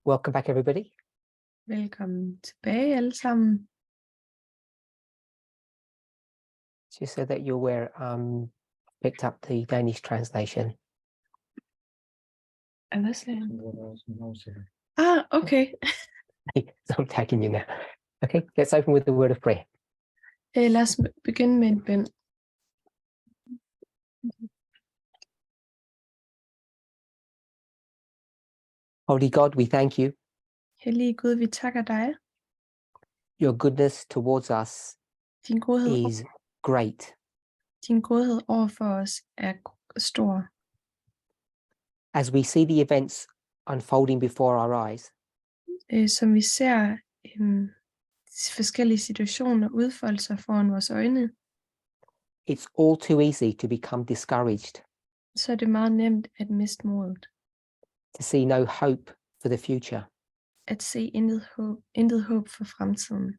Welcome back, everybody. Velkommen tilbage alle sammen. Just so that you're aware, picked up the Danish translation. Hvad sagde han? Okay. So I'm tagging you now. Okay, let's open with the word of prayer. Lad os begynde med en bøn. Holy God, we thank you. Hellige Gud, vi takker dig. Your goodness towards us Din godhed, is great. din godhed over for os er stor. As we see the events unfolding before our eyes, Som vi ser forskellige situationer udfolde sig foran vores øjne, it's all too easy to become discouraged, så er det meget nemt at miste modet. to see no hope for the future. At se intet håb for fremtiden.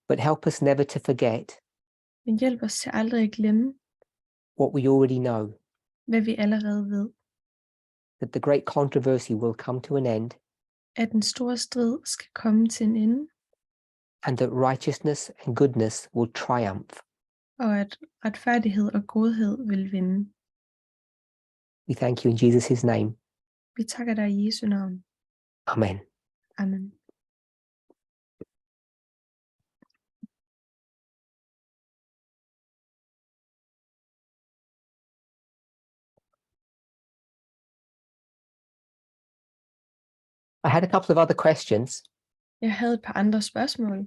But help us never to forget Men hjælp os til aldrig at glemme, what we already know, hvad vi allerede ved. that the great controversy will come to an end, At den store strid skal komme til en ende, and that righteousness and goodness will triumph. og at retfærdighed og godhed vil vinde. We thank you in Jesus' name. Vi takker dig i Jesu navn. Amen. Amen. I had a couple of other questions. Jeg havde et par andre spørgsmål.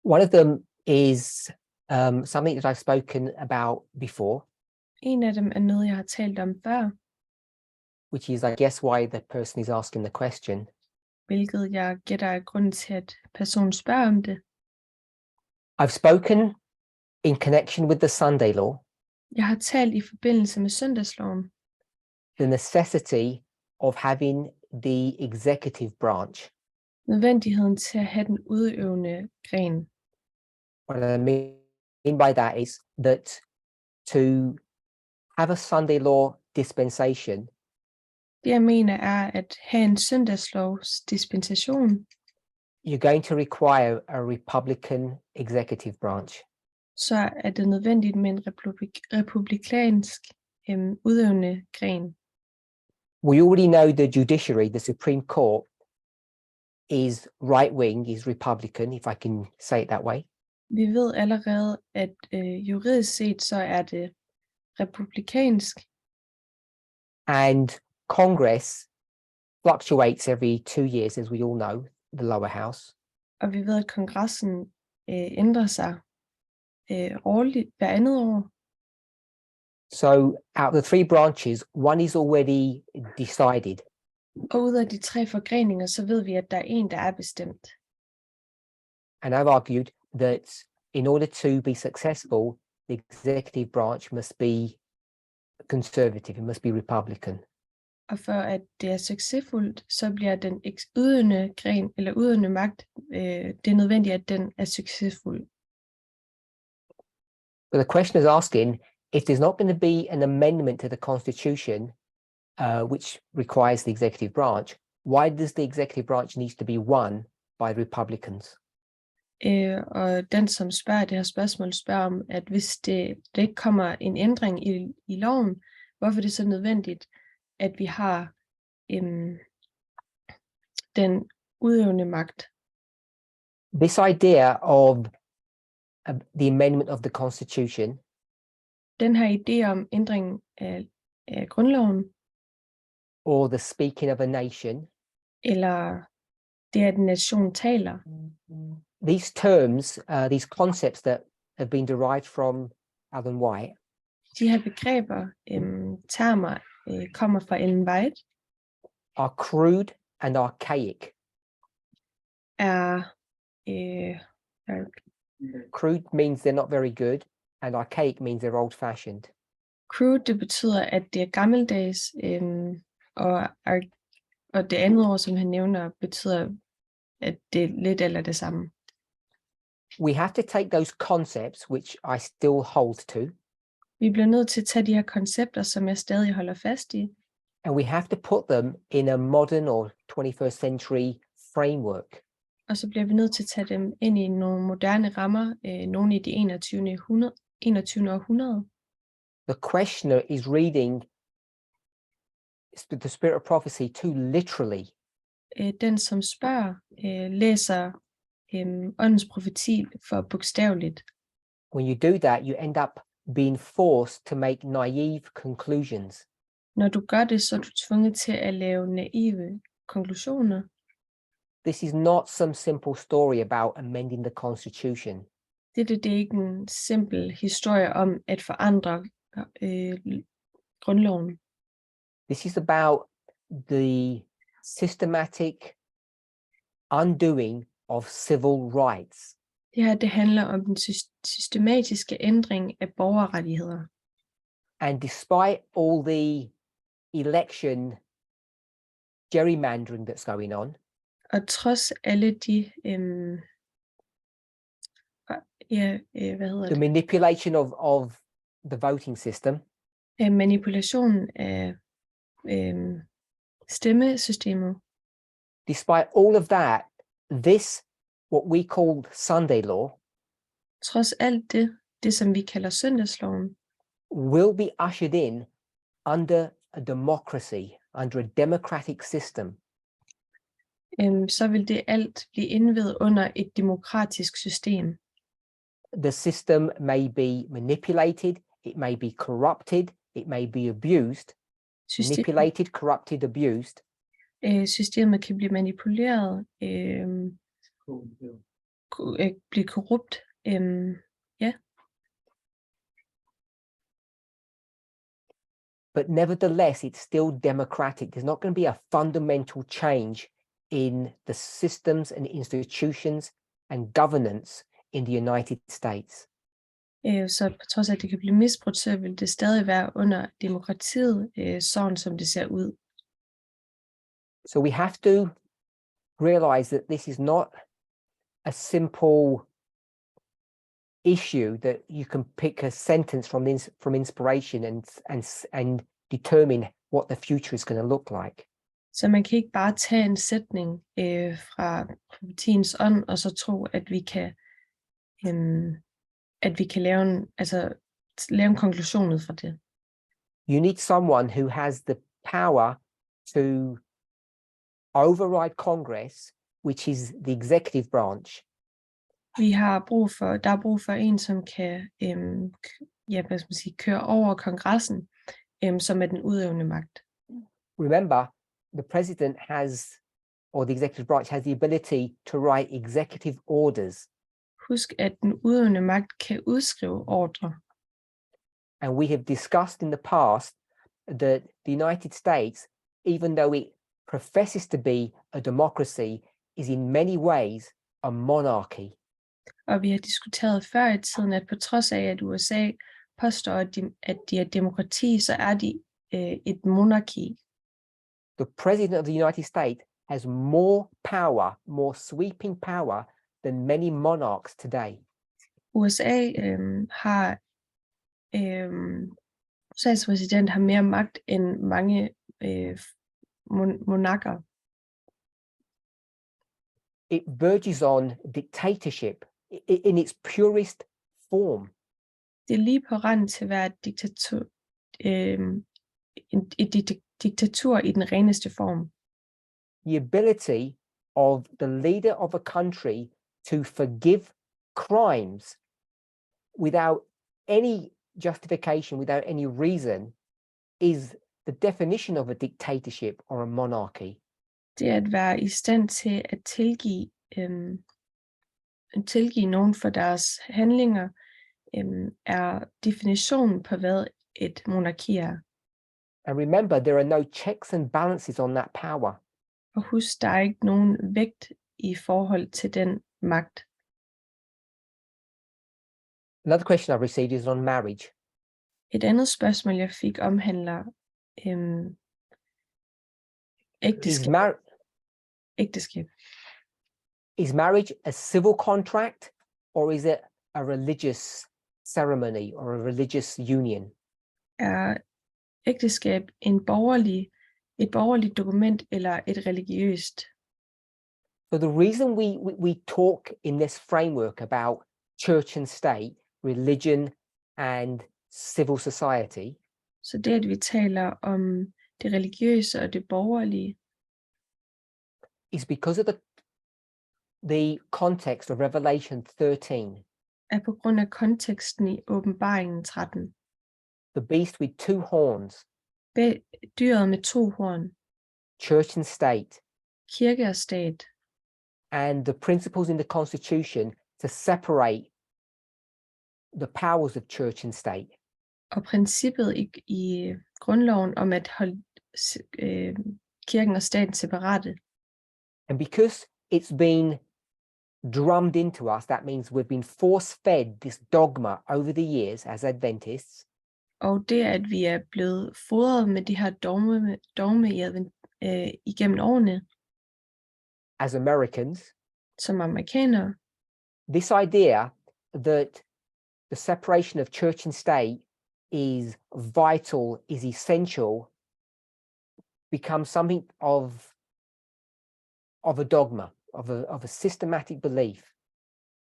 One of them is something that I've spoken about before, En af dem er noget, jeg har talt om før, which is, I guess, why the person is asking the question. hvilket jeg gætter er grunden til, at personen spørger om det. I've spoken in connection with the Sunday law, Jeg har talt i forbindelse med søndagsloven, the necessity of having the executive branch. nødvendigheden til at have den udøvende gren. What I mean by that is that to have a Sunday law dispensation, Det jeg mener er at have en søndagslovs dispensation, you're going to require a Republican executive branch. så er det nødvendigt med en republikansk udøvende gren. We already know the judiciary, the Supreme Court, is right-wing, is Republican, if I can say it that way. Vi ved allerede, at juridisk set så er det republikansk, And Congress fluctuates every 2 years, as we all know, the lower house. og vi ved, at kongressen ændrer sig årligt, hver andet år. So out of the 3 branches, one is already decided. Og ud af de 3 forgreninger, så ved vi, at der er en, der er bestemt. And I've argued that in order to be successful, the executive branch must be conservative, it must be Republican. Og for at det er succesfuldt, så bliver den udøvende gren, eller udøvende magt, det er nødvendigt, at den er succesfuld. But the question is asking, if there's not going to be an amendment to the Constitution, which requires the executive branch, why does the executive branch need to be won by Republicans? Og den, som spørger det her spørgsmål, spørger om, at hvis det ikke kommer en ændring i loven, hvorfor er det så nødvendigt, at vi har den udøvende magt? This idea of the amendment of the Constitution Den her idé om ændring af grundloven, or the speaking of a nation, eller det, at en nation taler, these terms, these concepts that have been derived from Ellen White, de her begreber, termer, kommer fra Ellen White, are crude and archaic. Crude means they're not very good, and archaic means they're old-fashioned. Crude, det betyder, at det er gammeldags, og det andet ord, som han nævner, betyder, at det er lidt eller det samme. We have to take those concepts, which I still hold to, Vi bliver nødt til at tage de her koncepter, som jeg stadig holder fast i, And we have to put them in a modern or 21st century framework. Og så bliver vi nødt til at tage dem ind i nogle moderne rammer, nogle i det 21. århundrede. The questioner is reading the spirit of prophecy too literally. Den, som spørger, læser åndens profeti for bogstaveligt. When you do that, you end up being forced to make naive conclusions. Når du gør det, så er du tvunget til at lave naive konklusioner. This is not some simple story about amending the Constitution. Det er ikke en simpel historie om at forandre grundloven. This is about the systematic undoing of civil rights. Det her, det handler om den systematiske ændring af borgerrettigheder. And despite all the election gerrymandering that's going on, Og trods alle de the manipulation of the voting system, manipulationen af stemmesystemet, despite all of that, this, what we call Sunday law, trods alt det som vi kalder søndagsloven, will be ushered in under a democracy, under a democratic system. Så vil det alt blive indviet under et demokratisk system. The system may be manipulated, it may be corrupted, it may be abused. Manipulated, corrupted, abused. Systemet kan blive manipuleret, blive korrupt, But nevertheless, it's still democratic. There's not going to be a fundamental change in the systems and institutions and governance in the United States. Så på trods af, at det kan blive misbrugt, så vil det stadig være under demokratiet, sådan som det ser ud. So we have to realize that this is not a simple issue that you can pick a sentence from inspiration and determine what the future is going to look like. Så man kan ikke bare tage en sætning fra profetiens ånd og så tro, at vi kan lave en konklusion ud fra det. You need someone who has the power to override Congress, which is the executive branch. Der er brug for en, som kan køre over kongressen, som er den udøvende magt. Remember, the president has, or the executive branch has the ability to write executive orders. Husk, at den udøvende magt kan udskrive ordre. And we have discussed in the past that the United States, even though it professes to be a democracy, is in many ways a monarchy. Og vi har diskuteret før i tiden, at på trods af, at USA påstår, at de er demokrati, så er de et monarki. The president of the United States has more power, more sweeping power than many monarchs today. USA's præsident har mere magt end mange monarker. It verges on dictatorship in its purest form. Det er lige på randen til at være et diktatur i den reneste form. The ability of the leader of a country to forgive crimes without any justification, without any reason, is the definition of a dictatorship or a monarchy. Det at være i stand til at tilgive nogen for deres handlinger, er definitionen på, hvad et monarki er. And remember, there are no checks and balances on that power. Og husk, der er ikke nogen vægt i forhold til den magt. Another question I've received is on marriage. Et andet spørgsmål, jeg fik, omhandler ægteskab. Is marriage a civil contract, or is it a religious ceremony or a religious union? Er ægteskab en borgerlig et borgerligt dokument eller et religiøst. So the reason we talk in this framework about church and state, religion and civil society, Så det, at vi taler om det religiøse og det borgerlige, is because of the context of Revelation 13, er på grund af konteksten i Åbenbaringen 13. the beast with two horns, Dyret med 2 horn, church and state, kirke og stat, and the principles in the Constitution to separate the powers of church and state. og princippet i grundloven om at holde kirken og staten separate. And because it's been drummed into us, that means we've been force-fed this dogma over the years as Adventists, Og det, at vi er blevet fodret med de her dogme igennem årene, as Americans, som amerikanere, this idea that the separation of church and state is vital, is essential, becomes something of a dogma, of a systematic belief.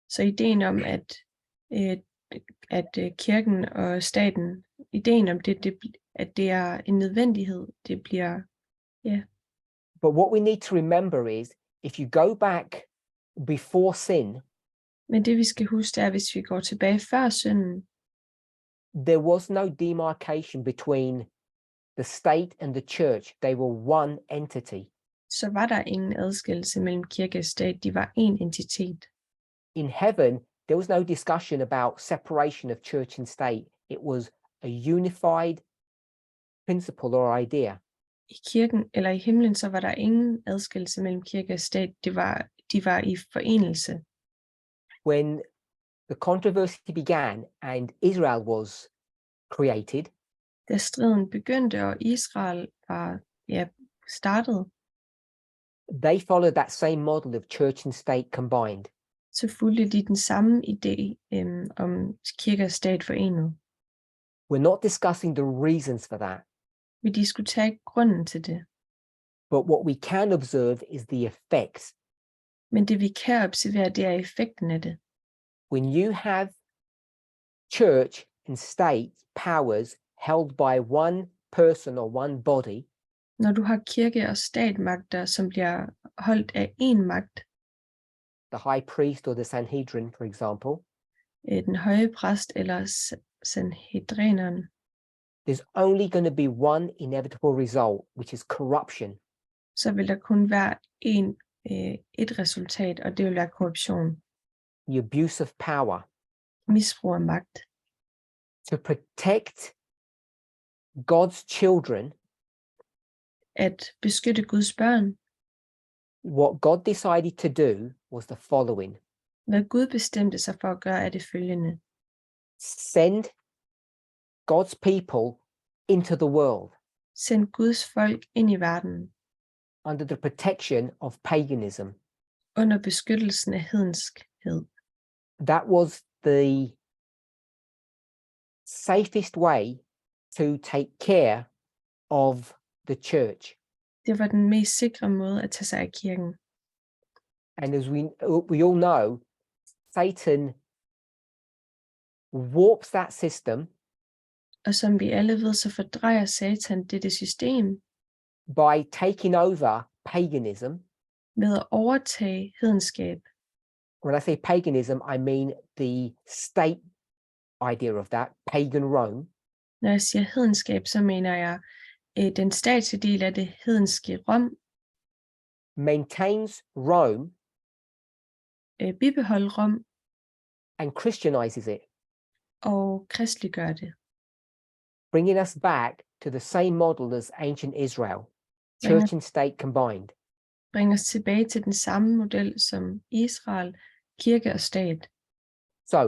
så ideen om, at kirken og staten, ideen om at det er en nødvendighed, det bliver, But what we need to remember is, if you go back before sin, men det vi skal huske er, hvis vi går tilbage før synden, there was no demarcation between the state and the church. They were one entity. så var der ingen adskillelse mellem kirke og stat, de var én entitet. In heaven, there was no discussion about separation of church and state. It was a unified principle or idea. I kirken eller i himlen, så var der ingen adskillelse mellem kirke og stat, de var i forenelse. When the controversy began and Israel was created, Da striden begyndte, og Israel var startet, they followed that same model of church and state combined. så fulgte de den samme idé om kirke og stat forenet. We're not discussing the reasons for that, Vi diskuterer ikke grunden til det, but what we can observe is the effects. men det vi kan observere, det er effekten af det. When you have church and state powers held by one person or one body, Når du har kirke og statmagter, som bliver holdt af én magt, the high priest or the Sanhedrin, for example, den høje præst eller sanhedrineren, there's only going to be one inevitable result, which is corruption. så vil der kun være et resultat, og det vil være korruption, The abuse of power. misbrug af magt. To protect God's children, At beskytte Guds børn, what God decided to do was the following: hvad Gud bestemte sig for at gøre, er det følgende: send God's people into the world send Guds folk ind i verden, under the protection of paganism. under beskyttelsen af hedenskhed. That was the safest way to take care of the church. Det var den mest sikre måde at tage sig af kirken. And as we all know, Satan warps that system Og som vi alle ved, så fordrejer Satan dette system by taking over paganism. ved at overtage hedenskab. When I say paganism, I mean the state idea of that, pagan Rome. Når jeg siger hedenskab, så mener jeg den statslige del af det hedenske Rom, Maintains Rome bibeholde Rom and Christianizes it, og kristliggør det. bringing us back to the same model as ancient Israel, church and state combined. Bringer os tilbage til den samme model som Israel, kirke og stat. So,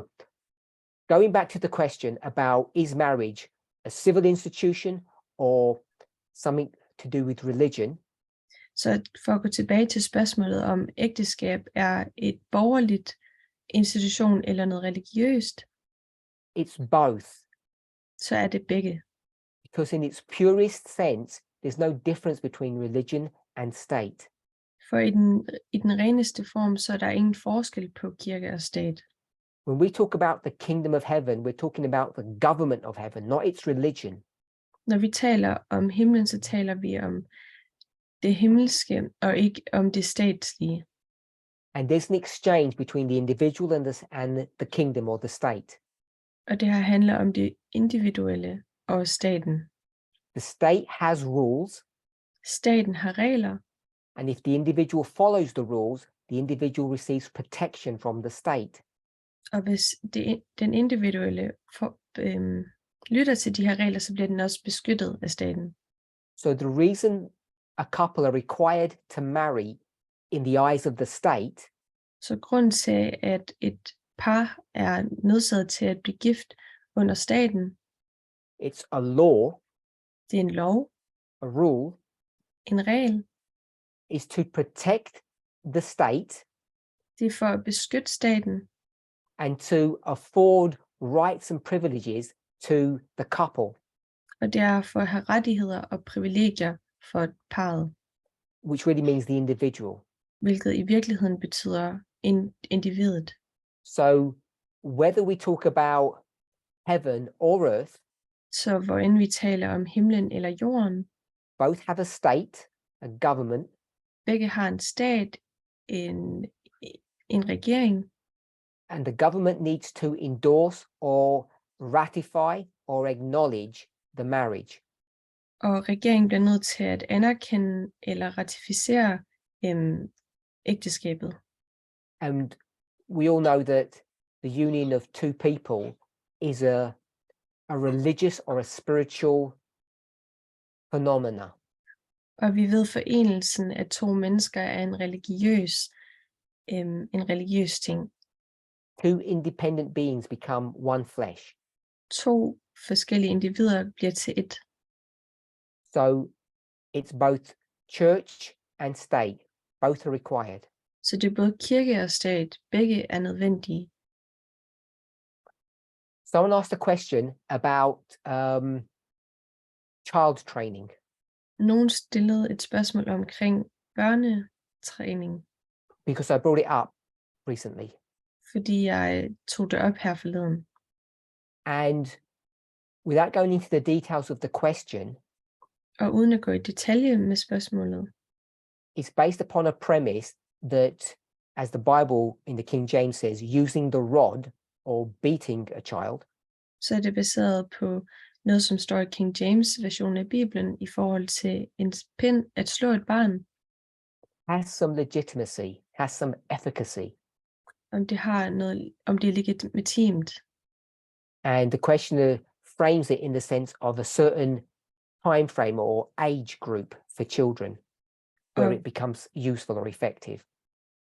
going back to the question about, is marriage a civil institution or something to do with religion? Så for at gå tilbage til spørgsmålet om ægteskab er et borgerligt institution eller noget religiøst, It's both, så er det begge. because in its purest sense, there's no difference between religion and state. For i den reneste form, så er der ingen forskel på kirke og stat. When we talk about the kingdom of heaven, we're talking about the government of heaven, not its religion. Når vi taler om himlen, så taler vi om det himmelske og ikke om det statslige. And there's an exchange between the individual and the kingdom or the state. Og det her handler om det individuelle og staten. The state has rules, Staten har regler, and if the individual follows the rules, the individual receives protection from the state. og hvis den individuelle lytter til de her regler, så bliver den også beskyttet af staten. So the reason a couple are required to marry in the eyes of the state Så grund til, at et par er nødsaget til at blive gift under staten, it's a law, det er en lov, a rule, en regel, is to protect the state det er for at beskytte staten, and to afford rights and privileges to the couple, og det er for at have rettigheder og privilegier for parret, which really means the individual. hvilket i virkeligheden betyder individet. So whether we talk about heaven or earth, Så hvor end vi taler om himlen eller jorden, both have a state, a government, begge har en stat, en regering, and the government needs to endorse or ratify or acknowledge the marriage. og regeringen bliver nødt til at anerkende eller ratificere ægteskabet. And we all know that the union of two people is a religious or a spiritual phenomena. Og vi ved, forenelsen af to mennesker er en religiøs ting. Two independent beings become one flesh. To forskellige individer bliver til et. So it's both church and state. Both are required. Så det er både kirke og stat. Begge er nødvendige. Someone asked a question about child training. Nogen stillede et spørgsmål omkring børnetræning, Because I brought it up recently. fordi jeg tog det op her forleden. And without going into the details of the question, Og uden at gå i detalje med spørgsmålet, it's based upon a premise that, as the Bible in the King James says, using the rod or beating a child så er det baseret på noget, som står i King James version af Bibelen i forhold til en pind at slå et barn, has some legitimacy, has some efficacy. om det er legitimt. And the questioner frames it in the sense of a certain time frame or age group for children where it becomes useful or effective.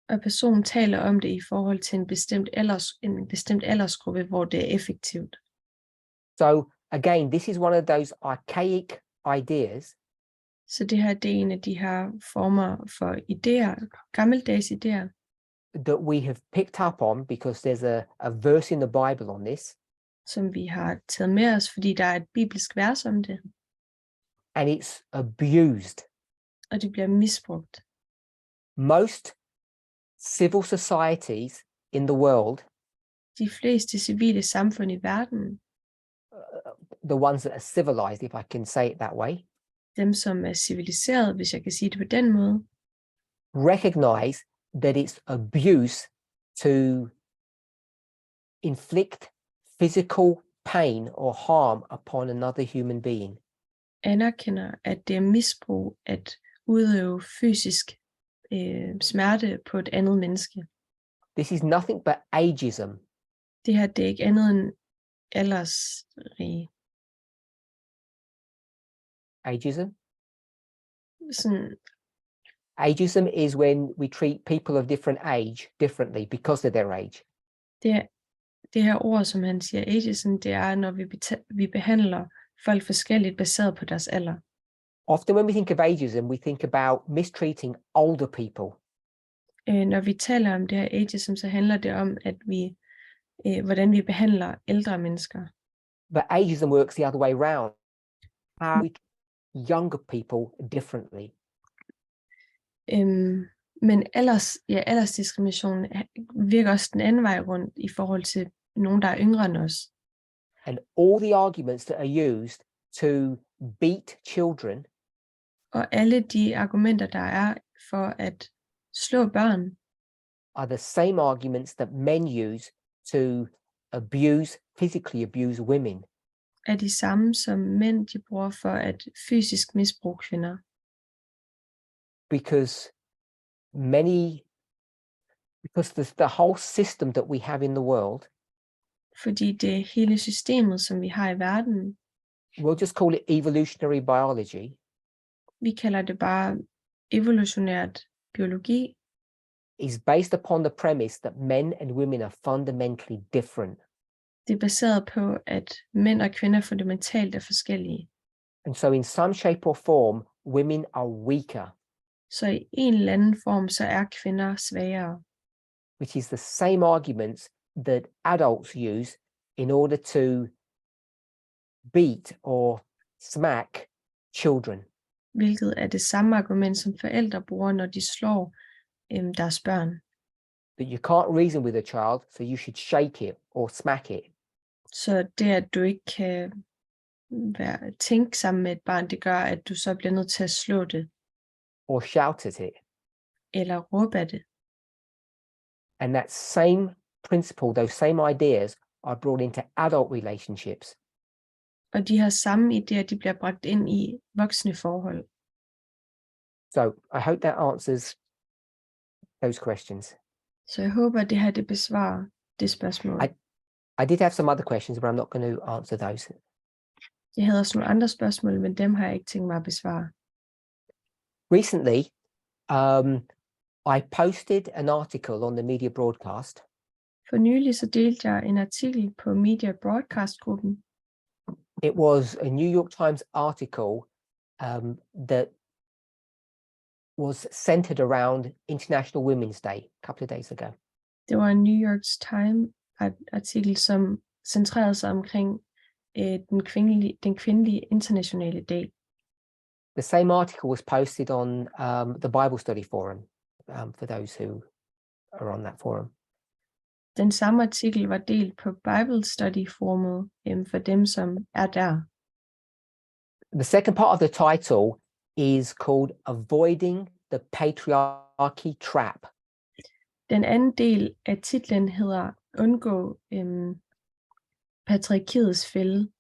Og personen taler om det i forhold til en bestemt aldersgruppe, hvor det er effektivt. So again, this is one of those archaic ideas Så det her, det er en af de her former for idéer, gammeldags idéer, that we have picked up on because there's a verse in the Bible on this, som vi har taget med os, fordi der er et bibelsk vers om det, and it's abused. og det bliver misbrugt. Most civil societies in the world, De fleste civile samfund i verden, the ones that are civilized, if I can say it that way, dem som er civiliseret, hvis jeg kan sige det på den måde, recognize that it's abuse to inflict physical pain or harm upon another human being. anerkender, at det er misbrug at udøve fysisk smerte på et andet menneske. This is nothing but ageism. Det her, det er ikke andet end aldersrige. Ageism? Sådan, Ageism is when we treat people of different age differently because of their age. det her ord, som han siger, ageism, det er, når vi behandler folk forskelligt baseret på deres alder. Often when we think of ageism, we think about mistreating older people. Når vi taler om det her ageism, så handler det om, at hvordan vi behandler ældre mennesker. But ageism works the other way around. How we younger people differently. Men aldersdiskrimination virker også den anden vej rundt i forhold til nogen, der er yngre end os. And all the arguments that are used to beat children Og alle de argumenter, der er for at slå børn, are the same arguments that men use to physically abuse women. er de samme, som mænd de bruger for at fysisk misbruge kvinder. Because the whole system that we have in the world, Fordi det hele systemet, som vi har i verden, we'll just call it evolutionary biology, vi kalder det bare evolutionært biologi, is based upon the premise that men and women are fundamentally different. det er baseret på, at mænd og kvinder fundamentalt er forskellige. And so in some shape or form, women are weaker, Så i en eller anden form, så er kvinder svagere. which is the same arguments that adults use in order to beat or smack children. Hvilket er det samme argument, som forældre bruger, når de slår deres børn. That you can't reason with a child, so you should shake it or smack it. Så det, at du ikke kan tænke sammen med et barn, det gør, at du så bliver nødt til at slå det. Or shout at it. Eller råbe af det. And that same principle, those same ideas are brought into adult relationships. Og de her samme idéer, de bliver bragt ind i voksne forhold. So I hope that answers those questions. Så jeg håber, at det her det besvarer det spørgsmål. I did have some other questions, but I'm not going to answer those. Jeg havde også nogle andre spørgsmål, men dem har jeg ikke tænkt mig at besvare. Recently, I posted an article on the media broadcast. For nylig så delte jeg en artikel på Media Broadcast-gruppen. It was a New York Times article that was centered around International Women's Day a couple of days ago. Det var en New York Times artikel, som centrerede sig omkring den kvindelige internationale dag. The same article was posted on the Bible Study Forum for those who are on that forum. Den samme artikel var delt på Bible Study Forumet for dem, som er der. The second part of the title is called Avoiding the Patriarchy Trap. Den anden del af titlen hedder Undgå patriarkiets fælde.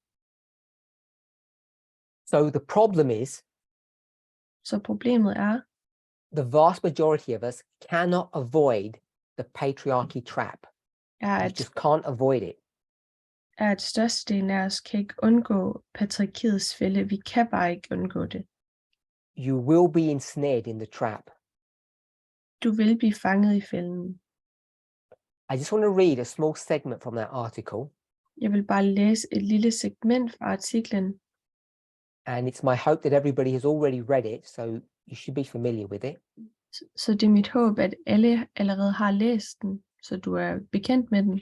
So the problem is, Så problemet er, the vast majority of us cannot avoid the patriarchy trap. er You just can't avoid it. at størstedelen af os kan ikke undgå patriarkiets fælde. Vi kan bare ikke undgå det. You will be ensnared in the trap. Du vil blive fanget i fælden. I just want to read a small segment from that article. Jeg vil bare læse et lille segment fra artiklen. And it's my hope that everybody has already read it, so you should be familiar with it. Så det er mit håb, at alle allerede har læst den, så du er bekendt med den.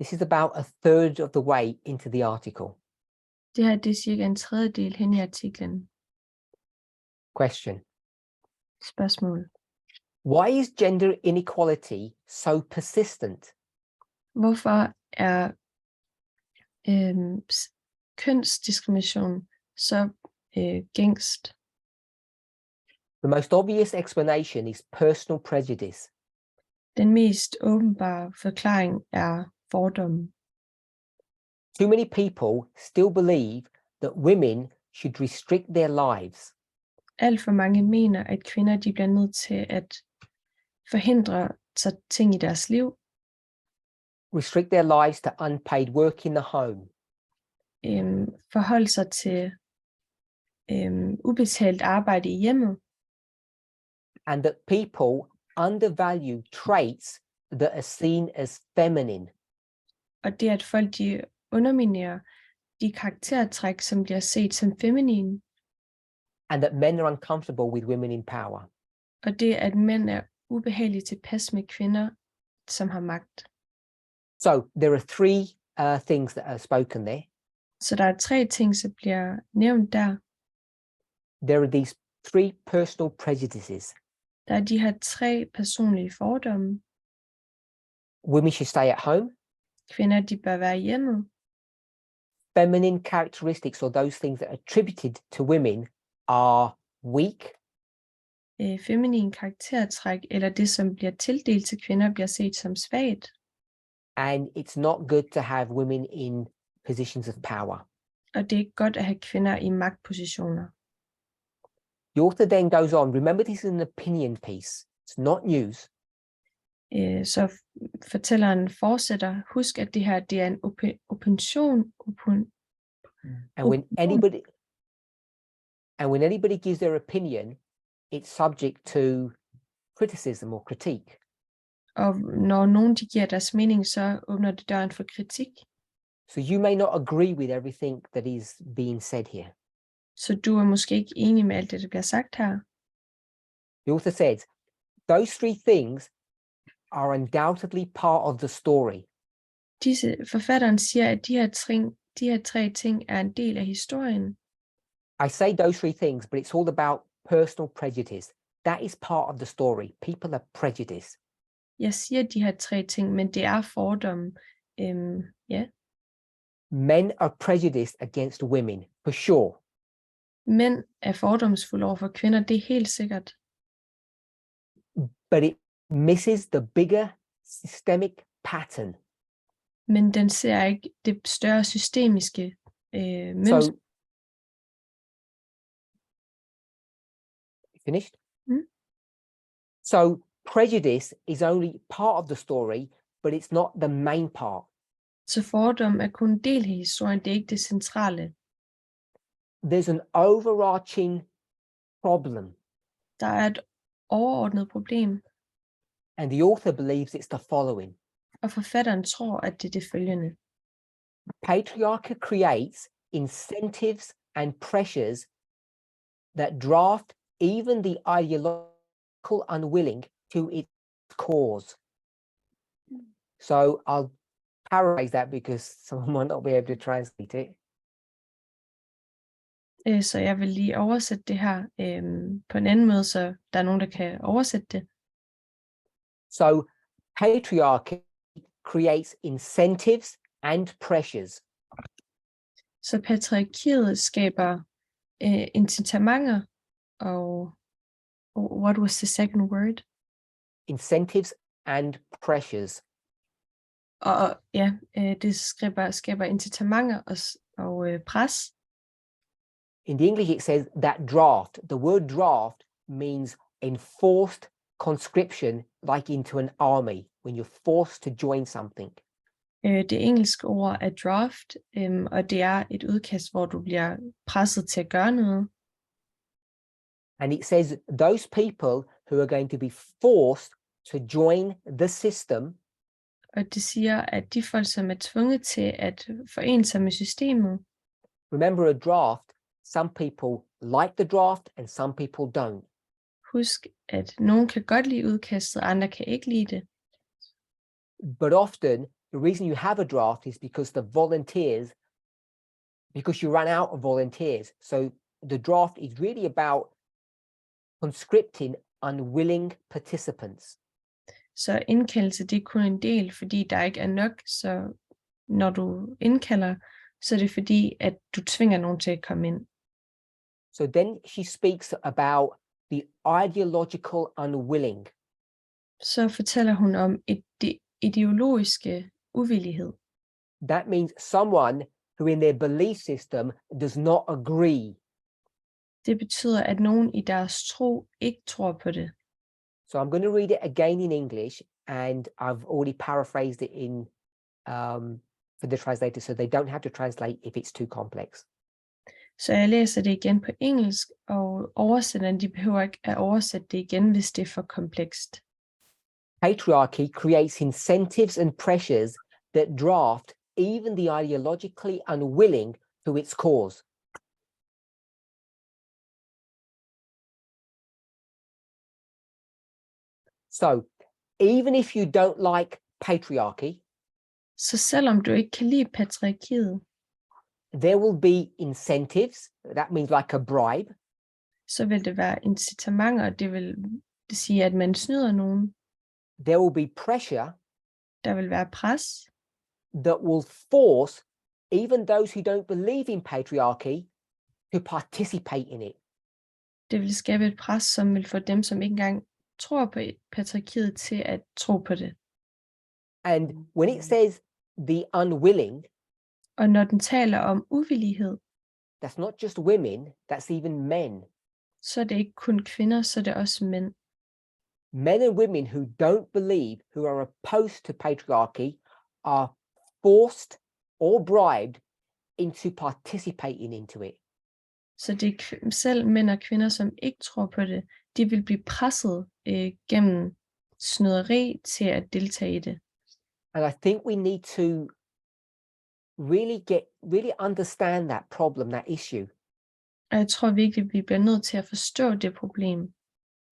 This is about a third of the way into the article. Det her det er cirka en tredjedel hen i artiklen. Question. Spørgsmål. Why is gender inequality so persistent? Hvorfor er kønsdiskrimination så gængst? The most obvious explanation is personal prejudice. Den mest åbenbare forklaring er fordomme. Too many people still believe that women should restrict their lives. Alt for mange mener, at kvinder de bliver nødt til at forhindre sig ting i deres liv. Restrict their lives to unpaid work in the home. Forholde sig til ubetalt arbejde i hjemmet. And that people undervalue traits that are seen as feminine. Og det at folk de underminerer de karaktertræk, som bliver set som feminine. And that men are uncomfortable with women in power. Og det at mænd er ubehageligt tilpas med kvinder, som har magt. So there are three things that are spoken there. Så der er tre ting, som bliver nævnt der. there are these 3 personal prejudices. Der er de her 3 personlige fordomme. Women should stay at home. Kvinder, de bør være i hjemmet. Feminine characteristics, or those things that are attributed to women, are weak. Feminin karaktertræk, eller det, som bliver tildelt til kvinder, bliver set som svagt. And it's not good to have women in positions of power. Og det er ikke godt at have kvinder i magtpositioner. The author then goes on, remember this is an opinion piece, it's not news. Så fortælleren fortsætter, husk at det her, det er en opinion. And when anybody gives their opinion, it's subject to criticism or critique. Og når nogen de giver deres mening, så åbner det døren for kritik. So you may not agree with everything that is being said here. Så du er måske ikke enig med alt det, der bliver sagt her. The author says, those 3 things are undoubtedly part of the story. Forfatteren siger, at de her 3 ting er en del af historien. I say those 3 things, but it's all about personal prejudice. That is part of the story. People are prejudiced. Jeg siger de her 3 ting, men det er fordomme. Ja. Men are prejudiced against women, for sure. Mænd er fordomsfulde over for kvinder, det er helt sikkert. But it misses the bigger systemic pattern. Men den ser ikke det større systemiske mønster. Finished? So prejudice is only part of the story, but it's not the main part. Så fordom er kun en del af historien, det er ikke det centrale. There's an overarching problem. Der er et overordnet problem. And the author believes it's the following. Og forfatteren tror, at det er det følgende. Patriarchy creates incentives and pressures that draft even the ideological unwilling to its cause. So I'll paraphrase that because someone might not be able to translate it. Så jeg vil lige oversætte det her på en anden måde, så der er nogen, der kan oversætte det. So patriarchy creates incentives and pressures. Så patriarkiet skaber incitamenter og what was the second word? Incentives and pressures. Og ja, det skaber incitamenter og pres. In the English it says that draft. The word draft means enforced conscription, like into an army, when you're forced to join something. Det engelske ord er draft, og det er et udkast, hvor du bliver presset til at gøre noget. And it says those people who are going to be forced to join the system. Og det siger, at de folk, som er tvunget til at forene sig med systemet. Remember a draft, some people like the draft and some people don't. Husk, at nogen kan godt lide udkastet, andre kan ikke lide det. But often, the reason you have a draft is because you run out of volunteers. So the draft is really about conscripting unwilling participants. Så indkaldelse, det er kun en del, fordi der ikke er nok. Så når du indkalder, så er det fordi, at du tvinger nogen til at komme ind. So then she speaks about the ideological unwilling. Så fortæller hun om ideologiske uvillighed. That means someone who in their belief system does not agree. Det betyder, at nogen i deres tro ikke tror på det. So I'm going to read it again in English, and I've already paraphrased it in for the translator, so they don't have to translate if it's too complex. Så jeg læser det igen på engelsk, og oversætteren de behøver ikke at oversætte det igen, hvis det er for komplekst. Patriarchy creates incentives and pressures that draft even the ideologically unwilling to its cause. So, even if you don't like patriarchy, så selvom du ikke kan lide patriarkiet, there will be incentives, that means like a bribe. så vil det være incitamenter, og det vil sige, at man snyder nogen. There will be pressure Der vil være pres, that will force even those who don't believe in patriarchy to participate in it. det vil skabe et pres, som vil få dem, som ikke engang tror på patriarkiet, til at tro på det. And when it says the unwilling, Og når den taler om uvillighed, that's not just women, that's even men. så er det ikke kun kvinder, så er det også mænd. Men and women who don't believe, who are opposed to patriarchy, are forced or bribed into participating into it. Så det er selv mænd og kvinder, som ikke tror på det, de vil blive presset gennem snyderi til at deltage i det. And I think we need to really understand that problem, that issue, Og jeg tror virkelig, vi bliver nødt til at forstå det problem.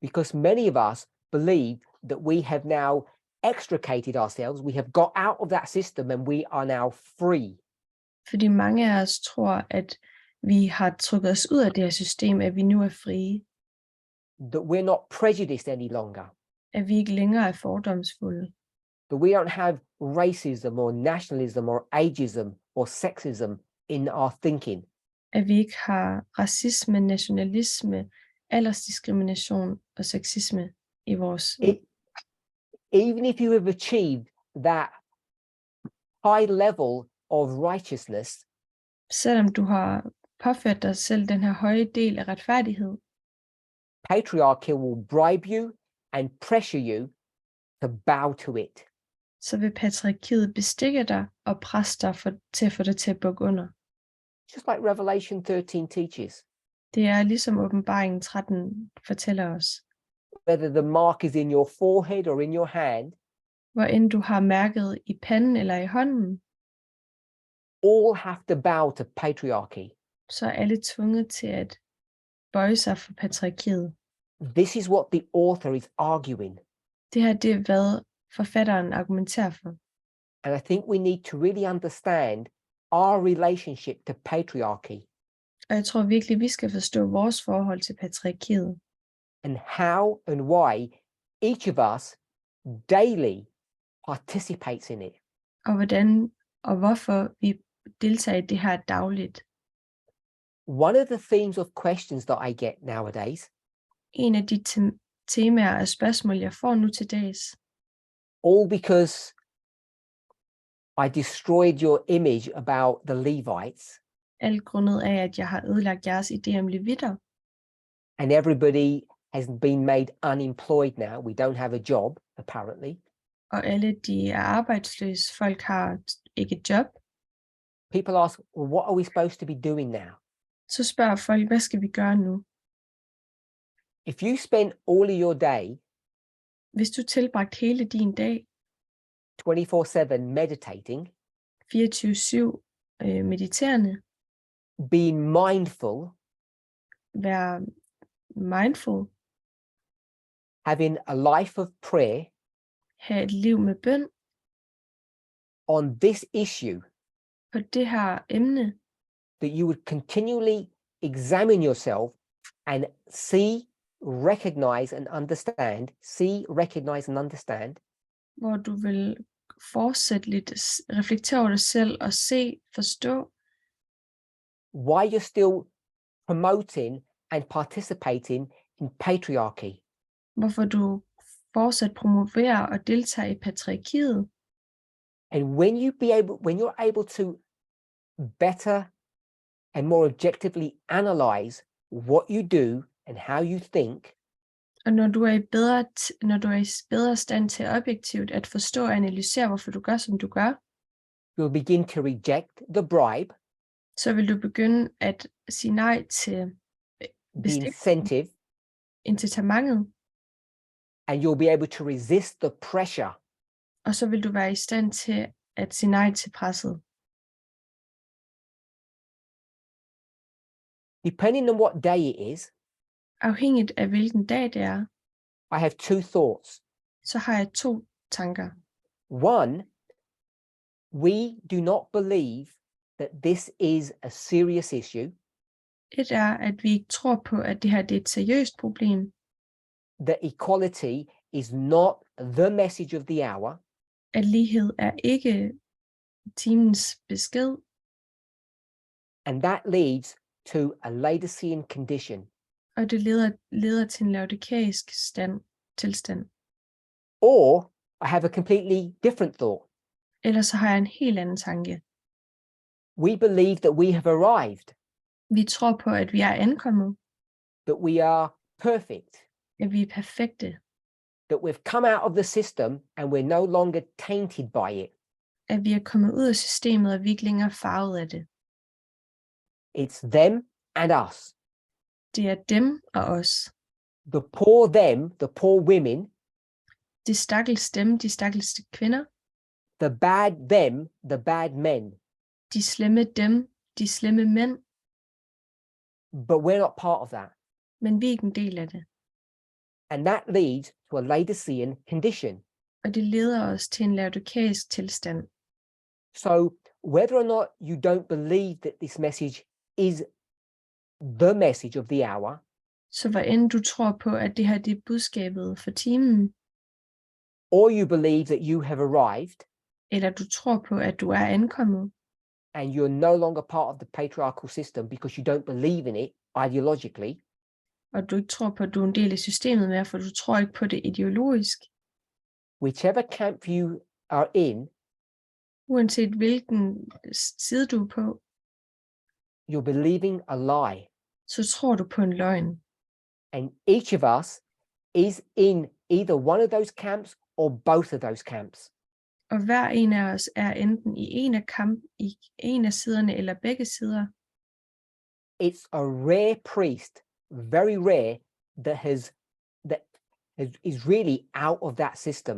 because many of us believe that we have now extricated ourselves, we have got out of that system, and we are now free. Fordi mange af os tror, at vi har trukket os ud af det her system, at vi nu er frie. That we're not prejudiced any longer. At vi ikke længere er fordomsfulde. That we don't have racism or nationalism or ageism or sexism in our thinking. At vi ikke har racisme, nationalisme, aldersdiskrimination og sexisme i vores... Even if you have achieved that high level of righteousness, Selvom du har påført dig selv den her høje del af retfærdighed, patriarchy will bribe you and pressure you to bow to it. så vil patriarkiet bestikke dig og presse dig til at få dig til at bukke under. Just like Revelation 13 teaches. Det er ligesom åbenbaringen 13 fortæller os. Whether the mark is in your forehead or in your hand, Hvor end du har mærket i panden eller i hånden, all have to bow to patriarchy. så er alle tvunget til at bøje sig for patriarkiet. This is what the author is arguing. Det her, det er hvad forfatteren argumenterer for. And I think we need to really understand our relationship to patriarchy Og jeg tror virkelig, vi skal forstå vores forhold til patriarkiet. and how and why each of us daily participates in it. Og hvordan og hvorfor vi deltager i det her dagligt. One of the themes of questions that I get nowadays, En af de temaer og spørgsmål, jeg får nu til dags, all because I destroyed your image about the Levites, alt grundet af, at jeg har ødelagt jeres idé om levitter, and everybody has been made unemployed now. We don't have a job, apparently. og alle de er arbejdsløse, folk har ikke et job, People ask, well, what are we supposed to be doing now? så spørger folk, hvad skal vi gøre nu? If you spend all of your day Hvis du tilbragt hele din dag 24/7 meditating, 24/7 mediterende, being mindful, være mindful, having a life of prayer have et liv med bøn on this issue, på det her emne, that you would continually examine yourself and see, recognize and understand hvor du vil fortsætte lidt, reflektere over dig selv og se, forstå, why you're still promoting and participating in patriarchy. hvorfor du fortsat promoverer og deltager i patriarkiet. And when you're able to better and more objectively analyze what you do and how you think, Og når du er i bedre stand til objektivt at forstå og analysere, hvorfor du gør, som du gør, you'll begin to reject the bribe, så vil du begynde at sige nej til the incentive, incitamentet, and you'll be able to resist the pressure. og så vil du være i stand til at sige nej til presset. Depending on what day it is, Afhængigt af hvilken dag det er, I have two thoughts. så har jeg 2 tanker. One, we do not believe that this is a serious issue. Et er, at vi ikke tror på, at det her det er et seriøst problem, that equality is not the message of the hour, at lighed er ikke timens besked, and that leads to a Laodicean condition. og det leder til en laodikæisk tilstand. Or I have a completely different thought. Ellers så har jeg en helt anden tanke. We believe that we have arrived, Vi tror på, at vi er ankommet, that we are perfect, at vi er perfekte, that we've come out of the system and we're no longer tainted by it. at vi er kommet ud af systemet, og vi ikke længere er farvet af det. It's them and us. Det er dem og os. The poor them, the poor women, De stakkels dem, de stakkels kvinder, the bad them, the bad men. de slemme dem, de slemme mænd, But we're not part of that. men vi er ikke en del af det. And that leads to a Laodicean condition. Og det leder os til en laodikæisk tilstand. So whether or not you don't believe that this message is the message of the hour, Så hvor end du tror på, at det her det er budskabet for timen, or you believe that you have arrived eller du tror på, at du er ankommet, and you're no longer part of the patriarchal system because you don't believe in it ideologically, og du ikke tror på, at du er en del af systemet mere, for du tror ikke på det ideologisk, whichever camp you are in, uanset hvilken side du er på, you're believing a lie. så tror du på en løgn. And each of us is in either one of those camps or both of those camps. Og hver en af os er enten i en af siderne eller begge sider. It's a rare priest, very rare, that is really out of that system.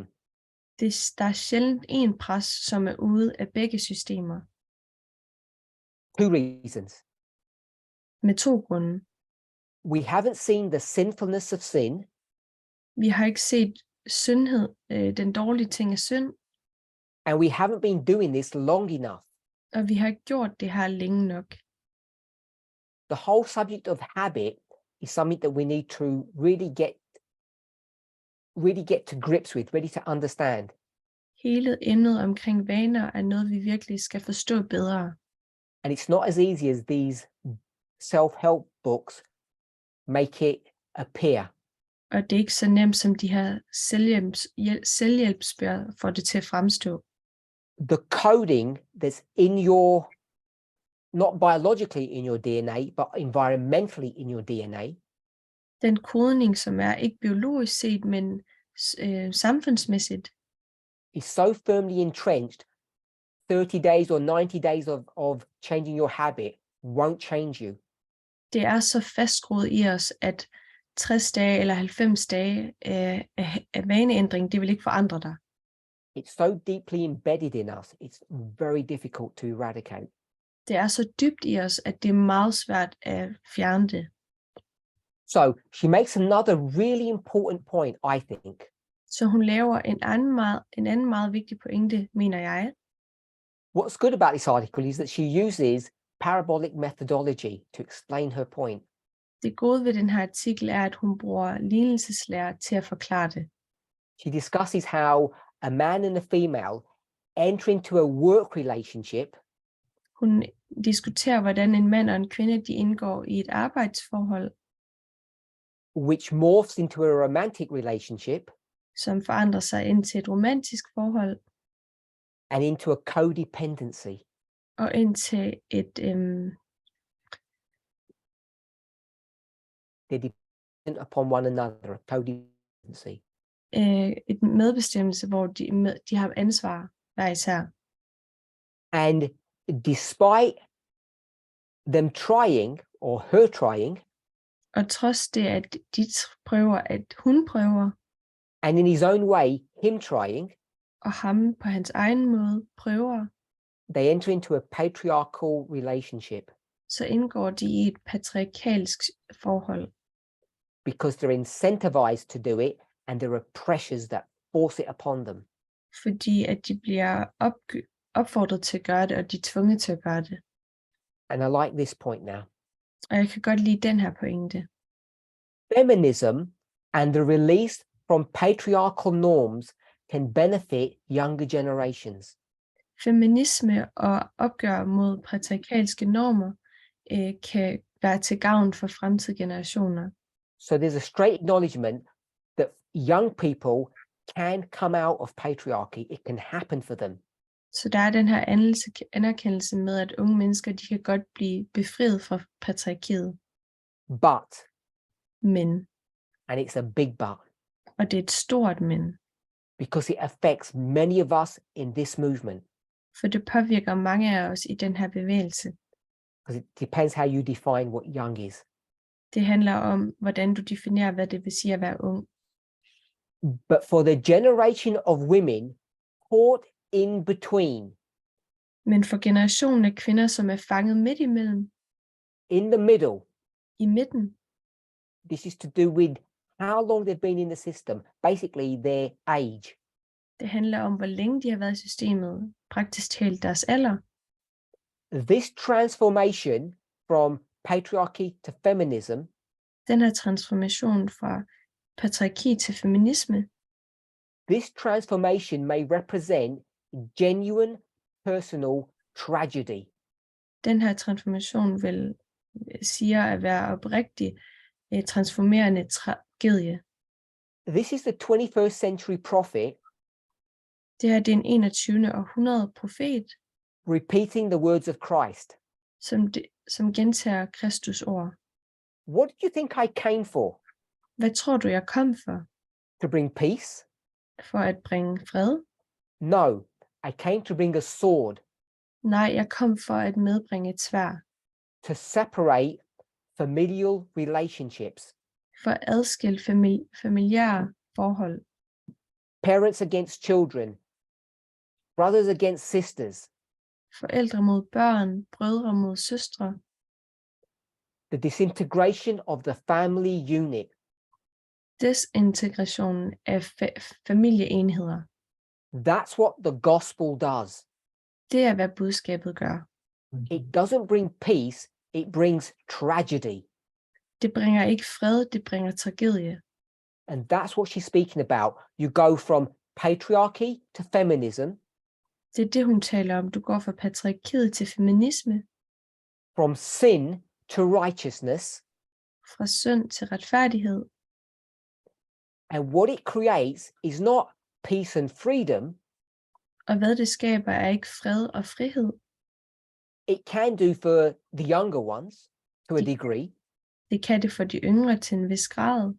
Der er sjældent en præst, som er ude af begge systemer. Two reasons. Med 2 grunde. We haven't seen the sinfulness of sin, Vi har ikke set syndhed, den dårlige ting af synd, and we haven't been doing this long enough. og vi har ikke gjort det her længe nok. The whole subject of habit is something that we need to really get to grips with, ready to understand. Hele emnet omkring vaner er noget, vi virkelig skal forstå bedre. And it's not as easy as these self-help books make it appear. Og det er ikke så nemt, som de her selvhjælpsbøger får det til at fremstå. The coding that's in your, not biologically in your DNA, but environmentally in your DNA, Den kodning, som er ikke biologisk set, men samfundsmæssigt, is so firmly entrenched, 30 days or 90 days of changing your habit won't change you. det er så fastskruet i os, at 60 dage eller 90 dage af vaneændring, det vil ikke forandre dig. It's so deeply embedded in us, it's very difficult to eradicate. Det er så dybt i os, at det er meget svært at fjerne det. So she makes another really important point, I think. Så hun laver en anden meget vigtig pointe, mener jeg. What's good about this article is that she uses parabolic methodology to explain her point. Det gode ved den her artikel er, at hun bruger lignelseslære til at forklare det. She discusses how a man and a female enter into a work relationship Hun diskuterer, hvordan en mand og en kvinde de indgår i et arbejdsforhold, which morphs into a romantic relationship som forandrer sig ind til et romantisk forhold, and into a codependency. og ind til et They're dependent upon one another, a codependency. et medbestemmelse, hvor de har ansvar hver især. And despite them trying, or her trying, Og trods det, at de prøver, at hun prøver, and in his own way, him trying, og ham på hans egen måde prøver, they enter into a patriarchal relationship så indgår de i et patriarkalsk forhold, because they're incentivized to do it, and there are pressures that force it upon them. fordi at de bliver opfordret til at gøre det, og de er tvunget til at gøre det. And I like this point now. Og jeg kan godt lide den her pointe. Feminism and the release from patriarchal norms can benefit younger generations. Feminisme og opgør mod patriarkalske normer kan være til gavn for fremtidige generationer. So there's a straight acknowledgement that young people can come out of patriarchy. It can happen for them. Så der er den her anerkendelse med, at unge mennesker, de kan godt blive befriet fra patriarkiet. But, Men, and it's a big but, og det er et stort men, because it affects many of us in this movement. for det påvirker mange af os i den her bevægelse. Because it depends how you define what young is. Det handler om, hvordan du definerer, hvad det vil sige at være ung. But for the generation of women caught in between, Men for generationen af kvinder, som er fanget midt imellem, in the middle, i midten, this is to do with how long they've been in the system, basically their age. det handler om, hvor længe de har været i systemet, praktisk talt deres alder. This transformation from patriarchy to feminism Den her transformation fra patriarki til feminisme, this transformation may represent genuine personal tragedy. den her transformation vil siger at være oprigtig transformerende tragedie. This is the 21st century prophet Det her det er en 21. århundrede profet, repeating the words of Christ. som gentager Kristus ord. What do you think I came for? Hvad tror du, jeg kom for? To bring peace? For at bringe fred? No, I came to bring a sword. Nej, jeg kom for at medbringe et sværd. To separate familial relationships. For at adskille familiære forhold. Parents against children. Brothers against sisters. Forældre mod børn, brødre mod søstre. The disintegration of the family unit. Desintegrationen af familieenheder. That's what the gospel does. Det er, hvad budskabet gør. It doesn't bring peace, it brings tragedy. Det bringer ikke fred, det bringer tragedie. And that's what she's speaking about. You go from patriarchy to feminism. Det er det, hun taler om. Du går fra patriarkiet til feminisme. From sin to righteousness. Fra synd til retfærdighed. And what it creates is not peace and freedom. Og hvad det skaber er ikke fred og frihed. It can do for the younger ones to a degree. Det kan det for de yngre til en vis grad.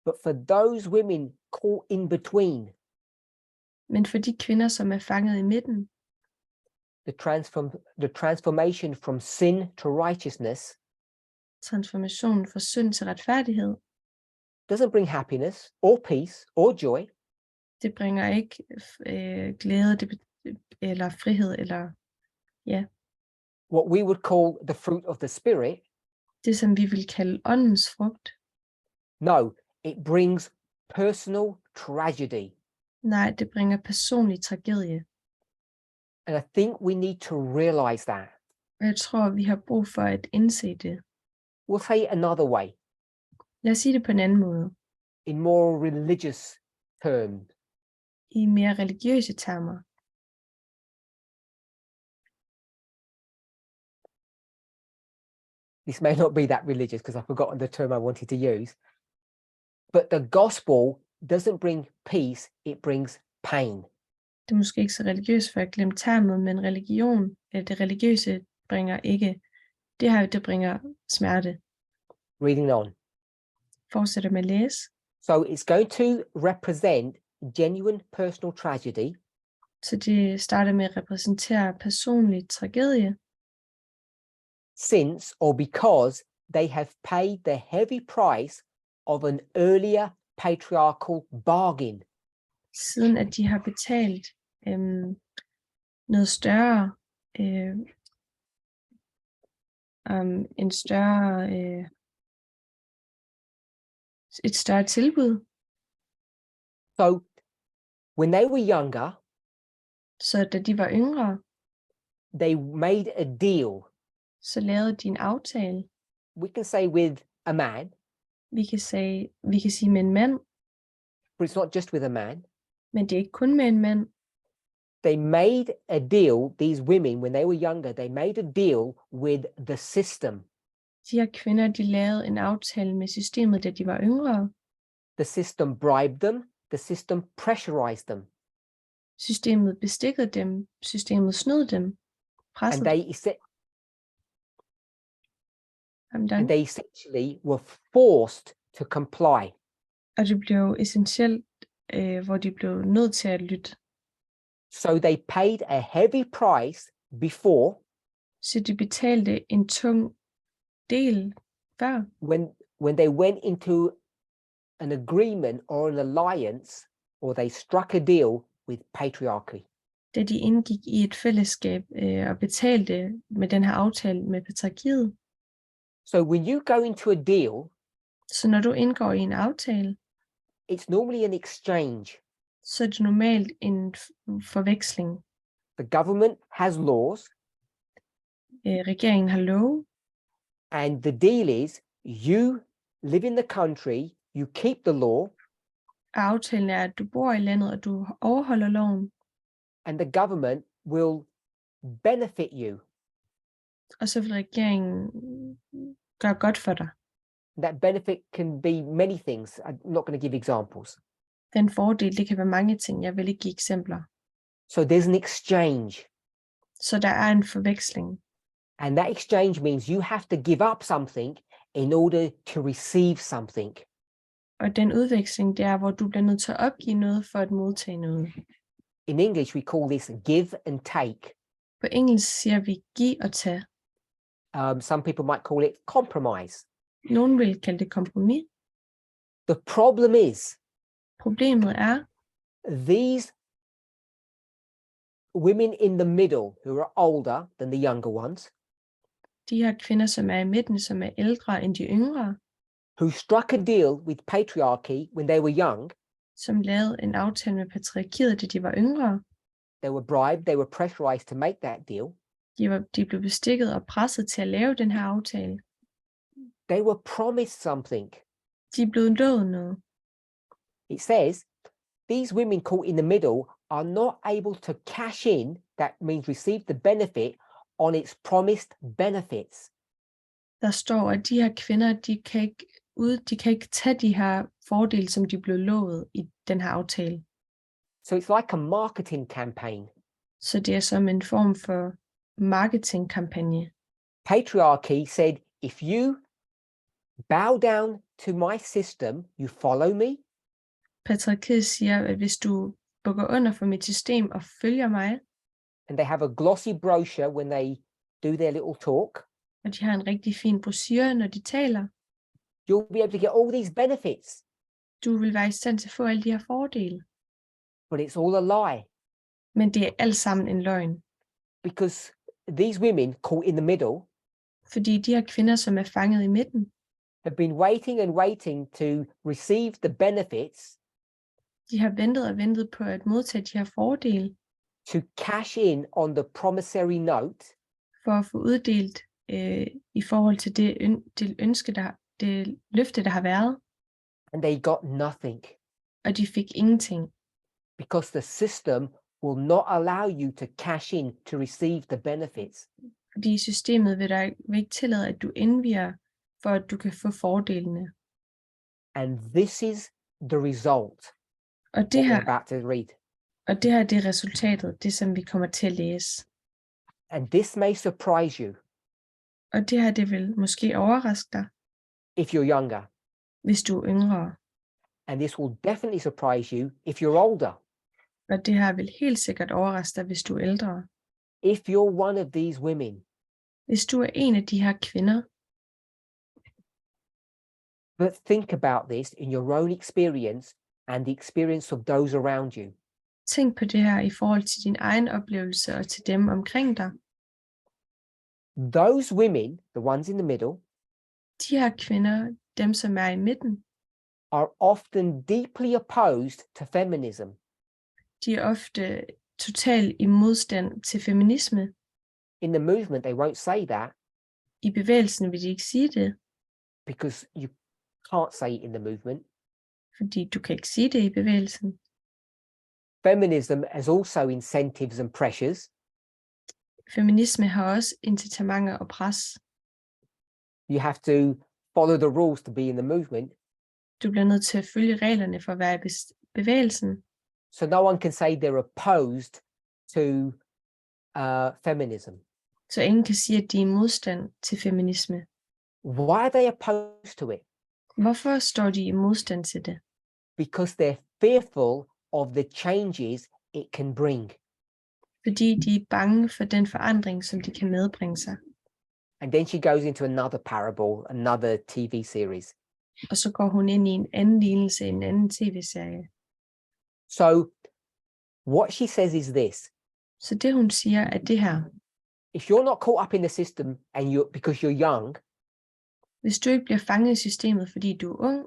But for those women caught in between. Men for de kvinder, som er fanget i midten. The transformation from sin to righteousness. Transformationen fra synd til retfærdighed. Doesn't bring happiness or peace or joy. Det bringer ikke glæde eller frihed eller ja. What we would call the fruit of the spirit. Det som vi vil kalde åndens frugt. No, it brings personal tragedy. Nej, det bringer personlig tragedie. And I think we need to realize that. Og jeg tror, vi har brug for at indse det. We'll say it another way. Lad os sige det på en anden måde. In more religious terms. I mere religiøse termer. This may not be that religious because I've forgotten the term I wanted to use. But the gospel doesn't bring peace, it brings pain. Det er måske ikke så religiøst, for jeg glemte termet, men religion, eller det religiøse bringer ikke, det bringer smerte. Reading on. Fortsætter med at læse. So it's going to represent genuine personal tragedy. Så det starter med at repræsentere personlig tragedie. Since or because they have paid the heavy price of an earlier patriarchal bargain. Siden at de har betalt noget større, et større tilbud. So when they were younger, så da de var yngre, they made a deal. Så lavede de en aftale. we can say with a man, Vi kan sige med en mand, but it's not just with a man. men det er ikke kun med en mand. They made a deal, these women, when they were younger, they made a deal with the system. De her kvinder, de lavede en aftale med systemet, da de var yngre. The system bribed them, the system pressurized them. Systemet bestikkede dem, systemet snød dem, And pressede dem. they essentially were forced to comply. Og det blev essentielt, hvor de blev nødt til at lytte. So they paid a heavy price before. Så de betalte en tung del før, When they went into an agreement or an alliance, or they struck a deal with patriarchy. da de indgik i et fællesskab og betalte med den her aftale med patriarkiet. So when you go into a deal, Så når du indgår i en aftale, it's normally an exchange. så er det normalt en forveksling. The government has laws, Regeringen har love, and the deal is you live in the country, you keep the law, og aftalen er, at du bor i landet, og du overholder loven, and the government will benefit you. og så vil regeringen gøre godt for dig. That benefit can be many things. I'm not going to give examples. Den fordel, det kan være mange ting, jeg vil ikke give eksempler. So there's an exchange, Så der er en forveksling, and that exchange means you have to give up something in order to receive something. og den udveksling, det er, hvor du bliver nødt til at opgive noget for at modtage noget. In English, we call this give and take. På engelsk siger vi give og tage. Some people might call it compromise. Nogen vil kalde det kompromis. The problem is, Problemet er, these women in the middle who are older than the younger ones, de her kvinder, som er i midten, som er ældre end de yngre, who struck a deal with patriarchy when they were young, som lavede en aftale med patriarkiet, da de var yngre. they were bribed, they were pressurized to make that deal. De blev bestikket og presset til at lave den her aftale. They were promised something. De blev lovet noget. It says, these women caught in the middle are not able to cash in, that means receive the benefit, on its promised benefits. Der står, at de her kvinder, de kan ikke tage de her fordele, som de blev lovet i den her aftale. So it's like a marketing campaign. Så det er som en form for marketingkampagne. Patriarchy said, if you bow down to my system, you follow me, Patriarkiet siger, at hvis du bukker under for mit system og følger mig, and they have a glossy brochure when they do their little talk, og de har en rigtig fin brochure, når de taler, you'll be able to get all these benefits, du vil være i stand til at få alle de her fordele. but it's all a lie, Men det er alt sammen en løgn. because these women caught in the middle Fordi de her kvinder, som er fanget i midten, have been waiting and waiting to receive the benefits, de har ventet og ventet på at modtage de her fordele, to cash in on the promissory note, for at få uddelt i forhold til det ønske, det løfte, der har været, and they got nothing, og de fik ingenting. because the system will not allow you to cash in to receive the benefits. Fordi systemet vil ikke tillade, at du indvier, for at du kan få fordelene. And this is the result Og det what her, we're about to read. det er resultatet, det som vi kommer til at læse. And this may surprise you Og det her, det vil måske overraske dig, if you're younger. hvis du er yngre. And this will definitely surprise you if you're older. Og det her vil helt sikkert overraske dig, hvis du er ældre. If you're one of these women. Hvis du er en af de her kvinder, But think about this in your own experience and the experience of those around you. tænk på det her i forhold til din egen oplevelse og til dem omkring dig. Those women, the ones in the middle, De her kvinder, dem som er i midten, are often deeply opposed to feminism. de er ofte totalt i modstand til feminisme. In the movement, they won't say that, I bevægelsen vil de ikke sige det, because you can't say it in the movement. Fordi du kan ikke sige det i bevægelsen. Feminism has also incentives and pressures. Feminisme har også incitamenter og pres. You have to follow the rules to be in the movement. Du bliver nødt til at følge reglerne for at være i bevægelsen. So no one can say they're opposed to feminism. Så ingen kan sige, at de er i modstand til feminisme. Why are they opposed to it? Hvorfor står de i modstand til det? Because they're fearful of the changes it can bring. Fordi de er bange for den forandring, som de kan medbringe sig. And then she goes into another parable, another TV series. Og så går hun ind i en anden lignelse, en anden tv-serie. So what she says is this. Så det hun siger er det her. If you're not caught up in the system and because you're young, Hvis du ikke bliver fanget i systemet, fordi du er ung,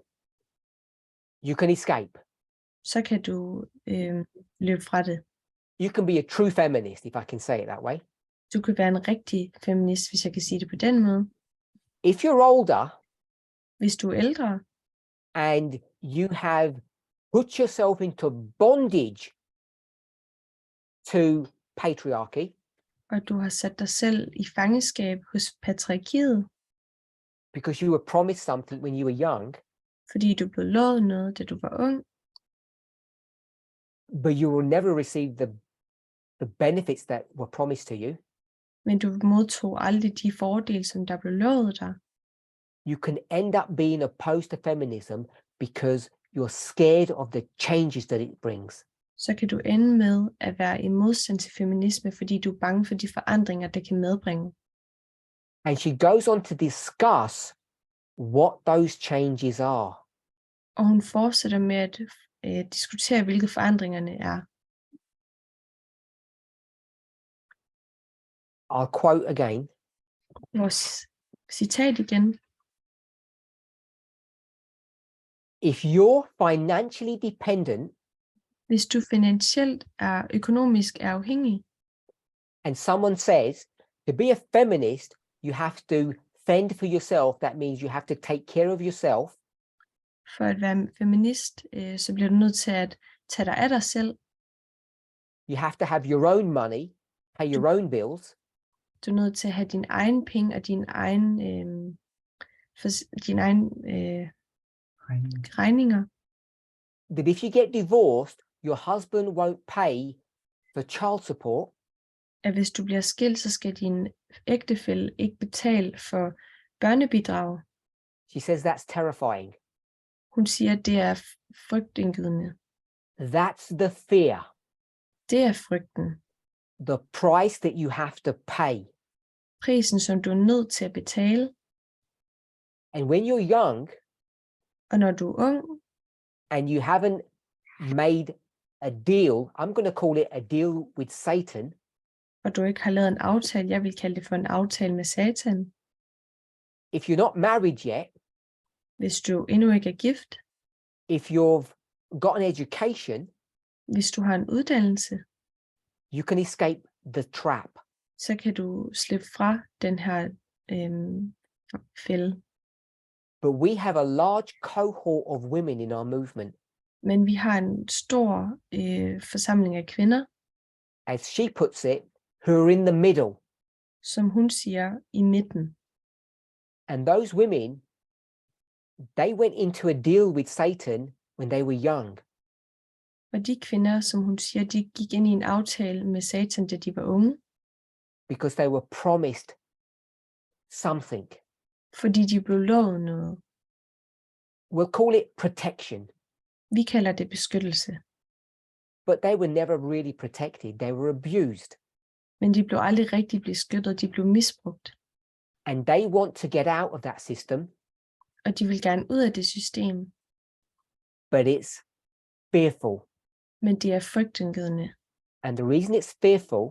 you can escape. så kan du løbe fra det. You can be a true feminist, if I can say it that way. Du kan være en rigtig feminist, hvis jeg kan sige det på den måde. If you're older Hvis du er ældre, and you have put yourself into bondage to patriarchy, og du har sat dig selv i fangeskab hos patriarkiet, because you were promised something when you were young, fordi du blev lovet noget, da du var ung, but you will never receive the benefits that were promised to you, men du modtog aldrig de fordele, som der blev lovet dig, you can end up being opposed to feminism because you're scared of the changes that it brings. så kan du ende med at være i modstand til feminisme, fordi du er bange for de forandringer, det kan medbringe. And she goes on to discuss what those changes are. Og hun fortsætter med at diskutere, hvilke forandringerne er. I'll quote again. Vores citat igen. If you're financially dependent Hvis du finansielt økonomisk er afhængig, and someone says to be a feminist, you have to fend for yourself, that means you have to take care of yourself. for at være feminist, så bliver du nødt til at tage dig af dig selv. You have to have your own money, pay your own bills. Du er nødt til at have din egen penge og din egen regninger. That if you get divorced, your husband won't pay for child support. At hvis du bliver skilt, så skal din ægtefælle ikke betale for børnebidrag. She says that's terrifying. Hun siger, at det er frygtindgydende. That's the fear, Det er frygten. the price that you have to pay. Prisen, som du er nødt til at betale. And when you're young Og når du er ung, and you haven't made a deal, I'm going to call it a deal with Satan. og du ikke har lavet en aftale, jeg vil kalde det for en aftale med Satan. If you're not married yet, Hvis du endnu ikke er gift, if you've got an education, hvis du har en uddannelse, you can escape the trap. så kan du slippe fra den her fælde. But we have a large cohort of women in our movement. Men vi har en stor forsamling af kvinder, As she puts it, who are in the middle. som hun siger, i midten. And those women, they went into a deal with Satan when they were young. Og de kvinder, som hun siger, de gik ind i en aftale med Satan, da de var unge, Because they were promised something. fordi de blev lovet noget. We'll call it protection. Vi kalder det beskyttelse. But they were never really protected. They were abused. Men de blev aldrig rigtig beskyttet, de blev misbrugt. And they want to get out of that system, Og de vil gerne ud af det system, but it's fearful. men det er frygtindgydende. And the reason it's fearful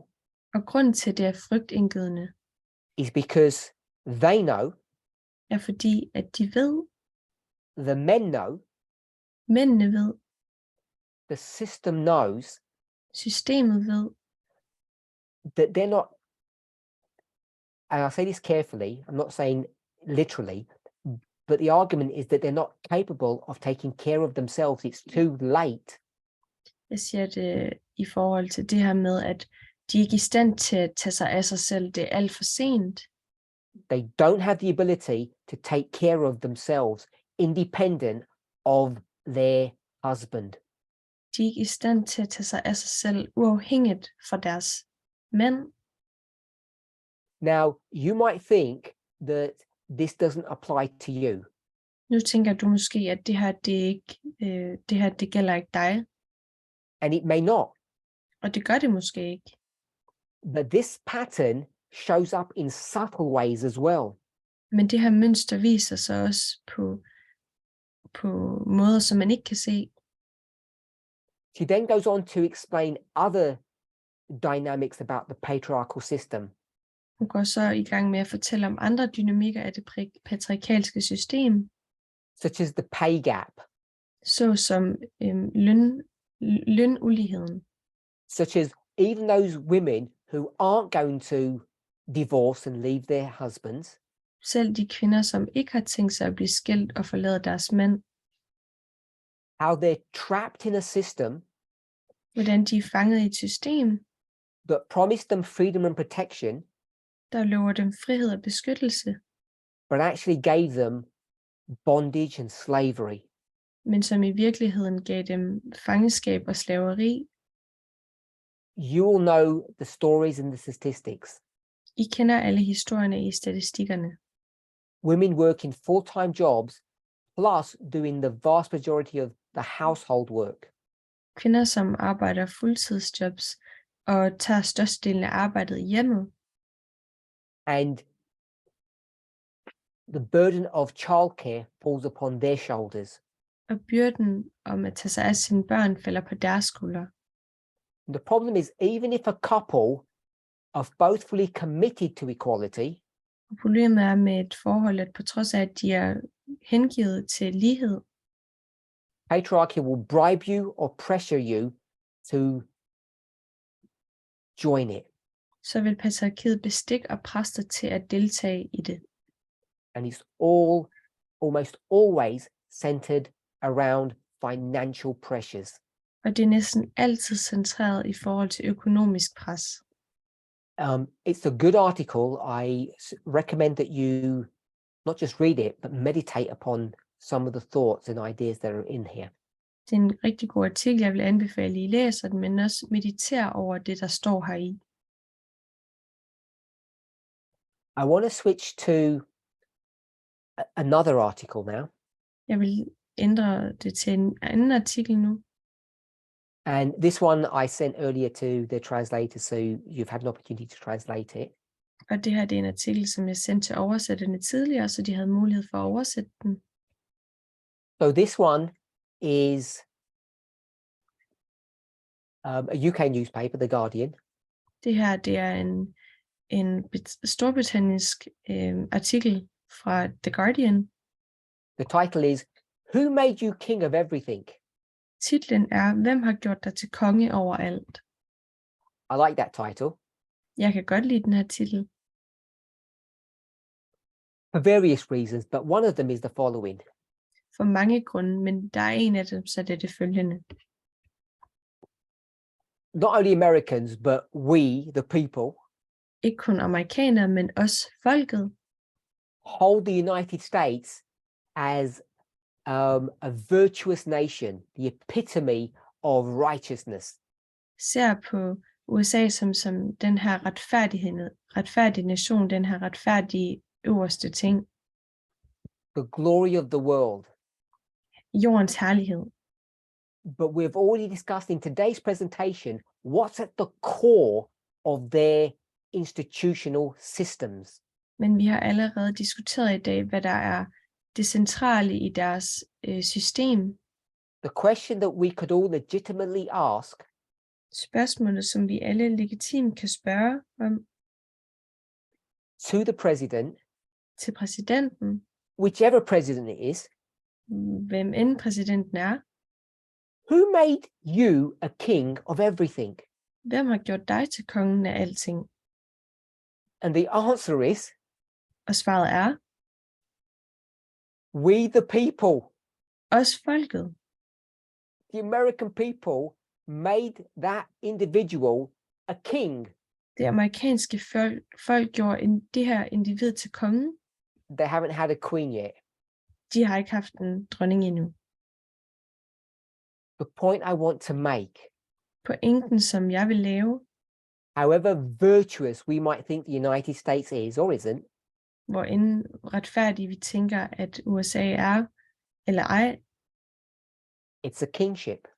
Og grunden til, at det er frygtindgydende, is because they know, er fordi, at de ved, the men know, mændene ved, the system knows systemet ved, that they're not, and I say this carefully, I'm not saying literally, but the argument is that they're not capable of taking care of themselves. It's too late. Jeg siger det i forhold til det her med, at de ikke er i stand til at tage sig af sig selv. Det er alt for sent. They don't have the ability to take care of themselves independent of their husband. De er ikke i stand til at tage sig af sig selv uafhængigt fra deres mænd. Now, you might think that this doesn't apply to you. Nu tænker du måske, at det her det gælder ikke dig. And it may not. Og det gør det måske ikke. But this pattern shows up in subtle ways as well. Men det her mønster viser sig også på måder, som man ikke kan se. She then goes on to explain other dynamics about the patriarchal system. Hun går så i gang med at fortælle om andre dynamikker af det patriarkalske system. Such as the pay gap. Såsom lønuligheden. Such as even those women who aren't going to divorce and leave their husbands. Selv de kvinder, som ikke har tænkt sig at blive skilt og forlade deres mænd. How they're trapped in a system. Hvordan de er fanget i et system. That promised them freedom and protection. Der lover dem frihed og beskyttelse. But actually gave them bondage and slavery. Men som i virkeligheden gav dem fangenskab og slaveri. You all know the stories and the statistics. I kender alle historierne i statistikkerne. Women work in full-time jobs, plus doing the vast majority of the household work. Kvinder, som arbejder fuldtidsjobs og tager størstedelen af arbejdet i hjemmet. And the burden of childcare falls upon their shoulders. Og byrden om at tage sig af sine børn falder på deres skuldre. The problem is, even if a couple are both fully committed to equality, problemet er med et forhold, at på trods af, at de er hengivet til lighed, patriarchy will bribe you or pressure you to join it. Så vil patriarkiet bestikke og presse dig til at deltage i det. And it's almost always centered around financial pressures. Og det er næsten altid centreret i forhold til økonomisk pres. It's a good article. I recommend that you not just read it, but meditate upon some of the thoughts and ideas that are in here. Det er en rigtig god artikel. Jeg vil anbefale, at I læser den, men også mediterer over det, der står heri. I want to switch to another article now. Jeg vil ændre det til en anden artikel nu. And this one I sent earlier to the translator, so you've had an opportunity to translate it. Og det her det er en artikel, som jeg sendte til oversætterne tidligere, så de havde mulighed for at oversætte den. So this one is a UK newspaper, The Guardian. Det her det er en storbritannisk artikel fra The Guardian. The title is, Who Made You King of Everything? Titlen er, Hvem har gjort dig til konge over alt? I like that title. Jeg kan godt lide den her titel. For various reasons, but one of them is the following. For mange grunde, men der er en af dem, så det er det følgende. Not only Americans, but we, the people, Ikke kun amerikanere, men også folket, hold the United States as a virtuous nation, the epitome of righteousness. ser på USA som den her retfærdige nation, den her retfærdige øverste ting, The glory of the world. jordens herlighed. But we've already discussed in today's presentation what's at the core of their institutional systems. Men vi har allerede diskuteret i dag, hvad der er det centrale i deres system. The question that we could all legitimately ask, Spørgsmålet, som vi alle legitimt kan spørge om to the president, til præsidenten, whichever president it is, hvem end præsidenten er, who made you a king of everything? hvem har gjort dig til kongen af alting? And the answer is, Og svaret er, We the people, Også folket. the American people made that individual a king. Det amerikanske folk gjorde det her individ til kongen. They haven't had a queen yet. De har ikke haft en dronning endnu. The point I want to make, Pointen, som jeg vil lave, however virtuous we might think the United States is or isn't, hvor end retfærdigt vi tænker, at USA er, eller ej, it's a kingship.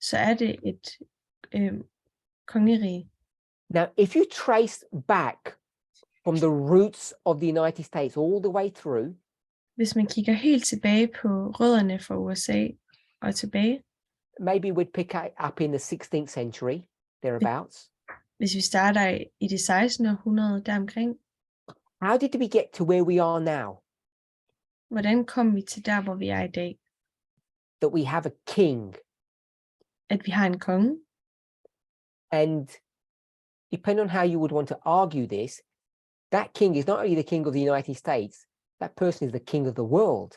så er det et kongerige. Now, if you trace back from the roots of the United States all the way through, Hvis man kigger helt tilbage på rødderne for USA og tilbage, maybe we'd pick it up in the 16th century, thereabouts. hvis vi starter i det 16. århundrede deromkring, How did we get to where we are now? hvordan kom vi til der, hvor vi er i dag? That we have a king. At vi har en konge, And depending on how you would want to argue this, that king is not only the king of the United States, that person is the king of the world.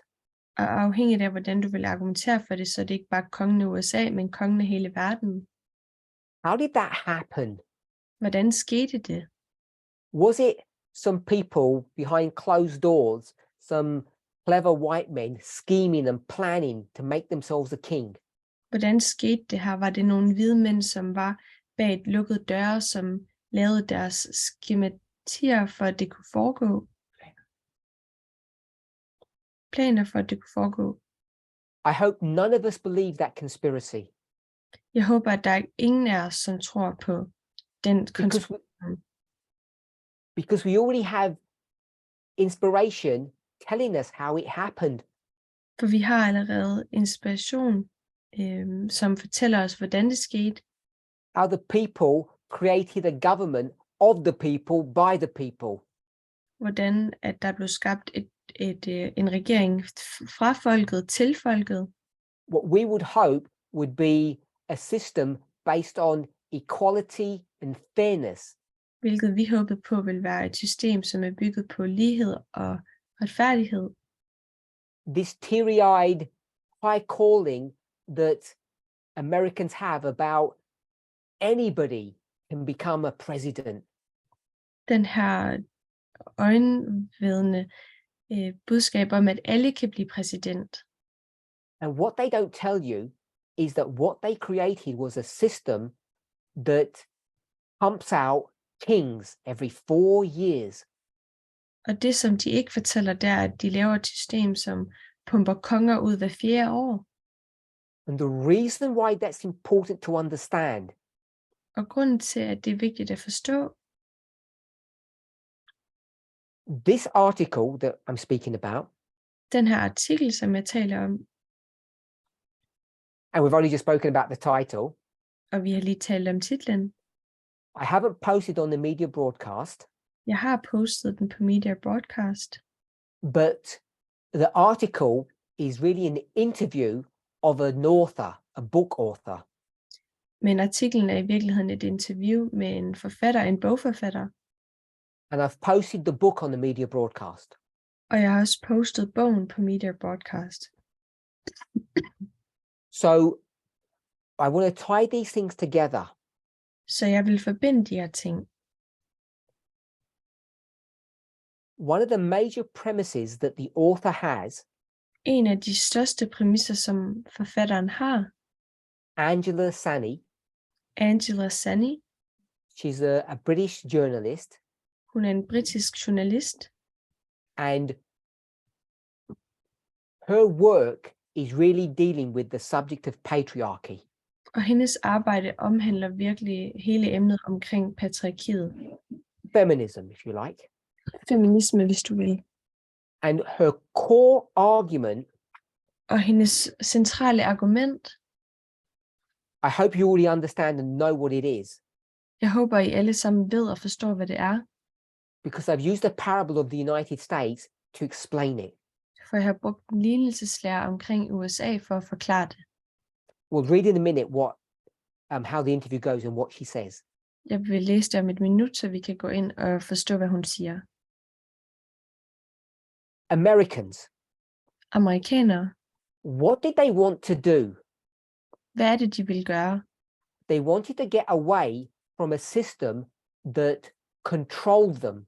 og afhængigt af, hvordan du vil argumentere for det, så er det ikke bare kongen af USA, men kongen af hele verden. How did that happen? Hvordan skete det? Was it some people behind closed doors, some clever white men scheming and planning to make themselves a king? Hvordan skete det her? Var det nogle hvide mænd, som var bag et lukket døre, som lavede deres skematier for, at det kunne foregå? Planer for, at det kunne foregå. I hope none of us believe that conspiracy. Jeg håber, at der er ingen af os, som tror på den konspiration. Because we already have inspiration telling us how it happened. For vi har allerede inspiration, som fortæller os, hvordan det skete. How the people created a government of the people by the people. Hvordan at der blev skabt en regering fra folket til folket. What we would hope would be a system based on equality and fairness. Hvilket vi håbede på vil være et system, som er bygget på lighed og retfærdighed. This teary-eyed high calling that Americans have about anybody can become a president. Den her øjenvidende budskab om, at alle kan blive præsident. And what they don't tell you is that what they created was a system that pumps out kings every 4 years. Og det, som de ikke fortæller, det er, at de laver et system, som pumper konger ud hver 4. år. And the reason why that's important to understand Og grunden til, at det er vigtigt at forstå, this article that I'm speaking about, den her artikel, som jeg taler om, and we've only just spoken about the title, og vi har lige talt om titlen. I haven't posted on the media broadcast, Jeg har postet den på Media Broadcast, but the article is really an interview of an author, a book author. men artiklen er i virkeligheden et interview med en forfatter, en bogforfatter, And I've posted the book on the media broadcast. og jeg har også postet bogen på Media Broadcast. So I want to tie these things together. Så jeg vil forbinde de her ting. One of the major premises that the author has, En af de største præmisser, som forfatteren har, Angela Sani, Angela Sani, she's a British journalist, hun er en britisk journalist, and her work is really dealing with the subject of patriarchy. og hendes arbejde omhandler virkelig hele emnet omkring patriarkiet. Feminism, if you like. Feminisme, hvis du vil. And her core argument, Og hendes centrale argument, I hope you already understand and know what it is, jeg håber, I alle sammen ved og forstår, hvad det er, because I've used a parable of the United States to explain it. for jeg har brugt en lignelseslære omkring USA for at forklare det. We'll read in a minute how the interview goes and what she says. Jeg vil læse det om et minut, så vi kan gå ind og forstå, hvad hun siger. Americans, amerikanere, what did they want to do? hvad er det, de vil gøre? They wanted to get away from a system that controlled them,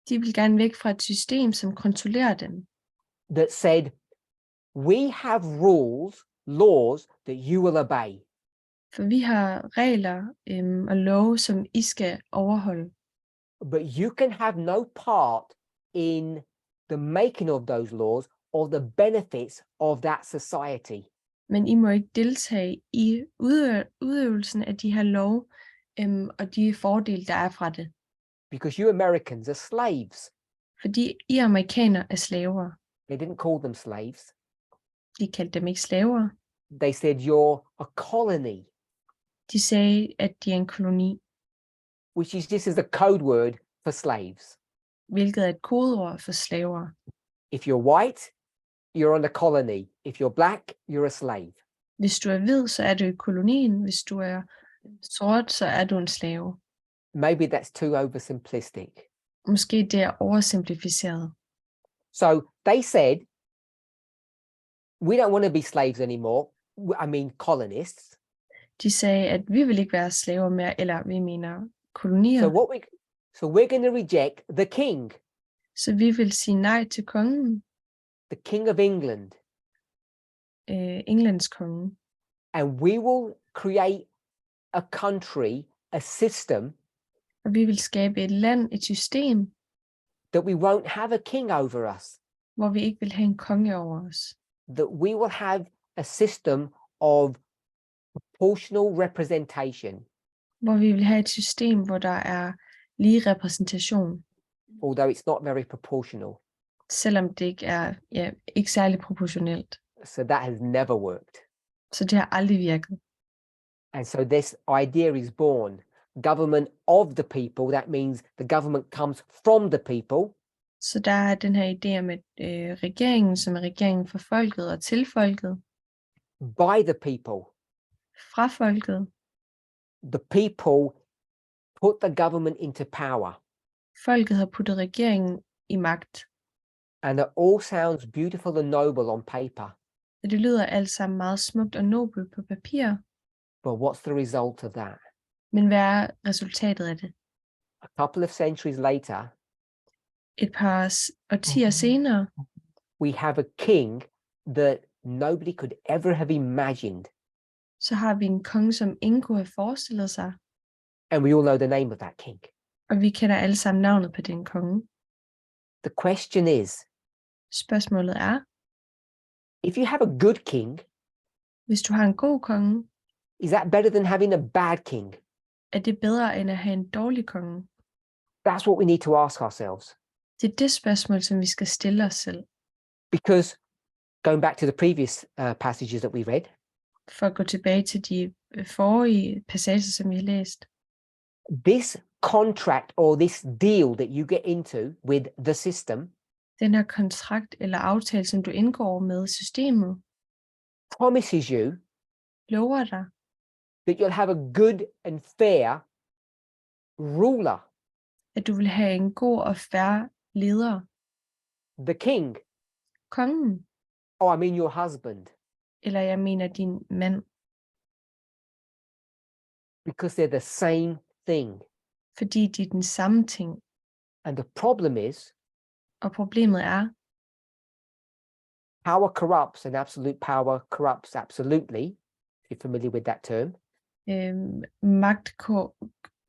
De vil gerne væk fra et system, som kontrollerer dem. that said, we have rules, laws that you will obey. For vi har regler og love, som I skal overholde. But you can have no part in the making of those laws or the benefits of that society. Men I må ikke deltage i udøvelsen af de her love og de fordele, der er fra det. Because you Americans are slaves. Fordi I amerikanere er slaver. They didn't call them slaves. De kaldte dem ikke slaver. They said you're a colony, De sagde, at de er en koloni, which is just as a code word for slaves. hvilket er et kodeord for slaver. If you're white, you're on a colony. If you're black, you're a slave. Hvis du er hvid, så er du i kolonien. Hvis du er sort, så er du en slave. Maybe that's too oversimplistic. Måske det er oversimplificeret. So they said, we don't want to be slaves anymore. I mean, colonists. De sagde, at vi vil ikke være slaver mere, eller vi mener kolonier. So we're going to reject the king, Så vi vil sige nej til kongen, the king of England, Englands konge. and we will create a country, a system Og vi vil skabe et land, et system, that we won't have a king over us, hvor vi ikke vil have en konge over os. that we will have a system of proportional representation, Hvor vi vil have et system, hvor der er lige repræsentation, although it's not very proportional. selvom det ikke er ikke særlig proportionelt. So that has never worked. Så det har aldrig virket. And so this idea is born. Government of the people, that means the government comes from the people. Så der er den her idé om regeringen, som er regeringen for folket og til folket, By the people. fra folket. The people put the government into power. Folket har puttet regeringen i magt. And it all sounds beautiful and noble on paper. Og det lyder alt sammen meget smukt og nobelt på papir. But what's the result of that? Men hvad er resultatet af det? A couple of centuries later, Et par årtier senere, we have a king that nobody could ever have imagined. så har vi en konge, som ingen kunne have forestillet sig. And we all know the name of that king. Og vi kender alle sammen navnet på den konge. The question is, Spørgsmålet er, if you have a good king, hvis du har en god konge, is that better than having a bad king? er det bedre end at have en dårlig konge? That's what we need to ask ourselves. Det er det spørgsmål, som vi skal stille os selv. Because going back to the previous passages that we read, For at gå tilbage til de forrige passager, som vi har læst. this contract or this deal that you get into with the system Den her kontrakt eller aftale, som du indgår med systemet, promises you lover dig, that you'll have a good and fair ruler. at du vil have en god og fair leder. The king, Kongen, oh, I mean your husband, eller jeg mener din mand, because they're the same thing. fordi de er den samme ting. And the problem is, Og problemet er, power corrupts and absolute power corrupts absolutely. If you're familiar with that term. magt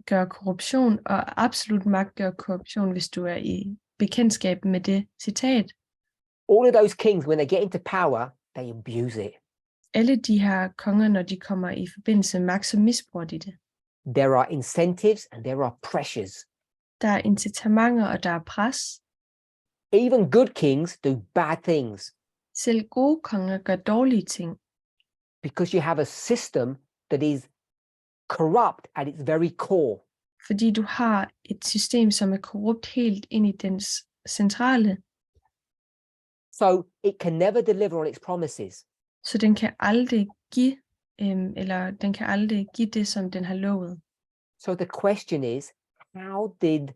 gør korruption, og absolut magt gør korruption, hvis du er i bekendtskab med det citat. All of those kings, when they get into power, they abuse it. Alle de her konger, når de kommer i forbindelse med magt, så misbruger de det. There are incentives and there are pressures. Der er incitamenter, og der er pres. Even good kings do bad things Selv gode konger gør dårlige ting, because you have a system that is corrupt at its very core. fordi du har et system, som er korrupt helt ind i dens centrale, So it can never deliver on its promises. så den kan aldrig give det, som den har lovet. So the question is, how did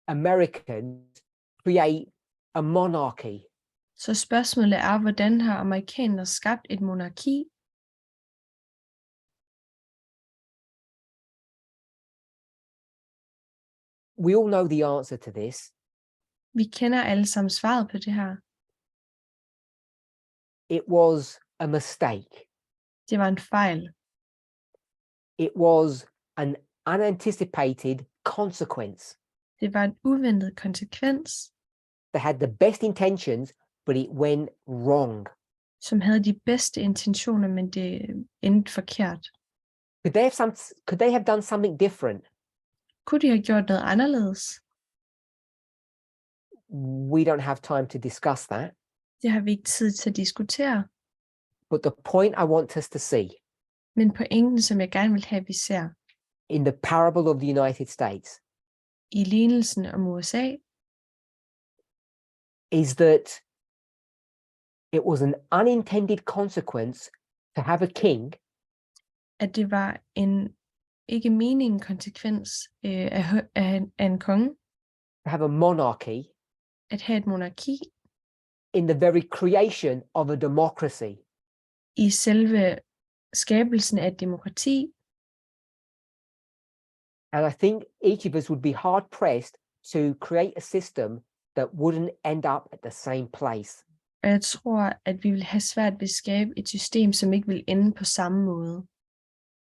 Americans create a monarchy? Så spørgsmålet er, hvordan har amerikanere skabt et monarki? We all know the answer to this. Vi kender alle sammen svaret på det her. It was a mistake. Det var en fejl. It was an unanticipated consequence Det var en uventet konsekvens, that had the best intentions, but it went wrong. som havde de bedste intentioner, men det endte forkert. Could they have done something different? Kunne de have gjort noget anderledes? We don't have time to discuss that. Det har vi ikke tid til at diskutere. But the point I want us to see Men pointen, som jeg gerne vil have, vi ser in the parable of the United States i lignelsen om USA, is that it was an unintended consequence to have a king at det var en ikke meningen konsekvens af en konge, to have a monarchy at have et monarki in the very creation of a democracy. i selve skabelsen af et demokrati. And I think each of us would be hard pressed to create a system that wouldn't end up at the same place. Og jeg tror, at vi vil have svært ved at skabe et system, som ikke vil ende på samme måde.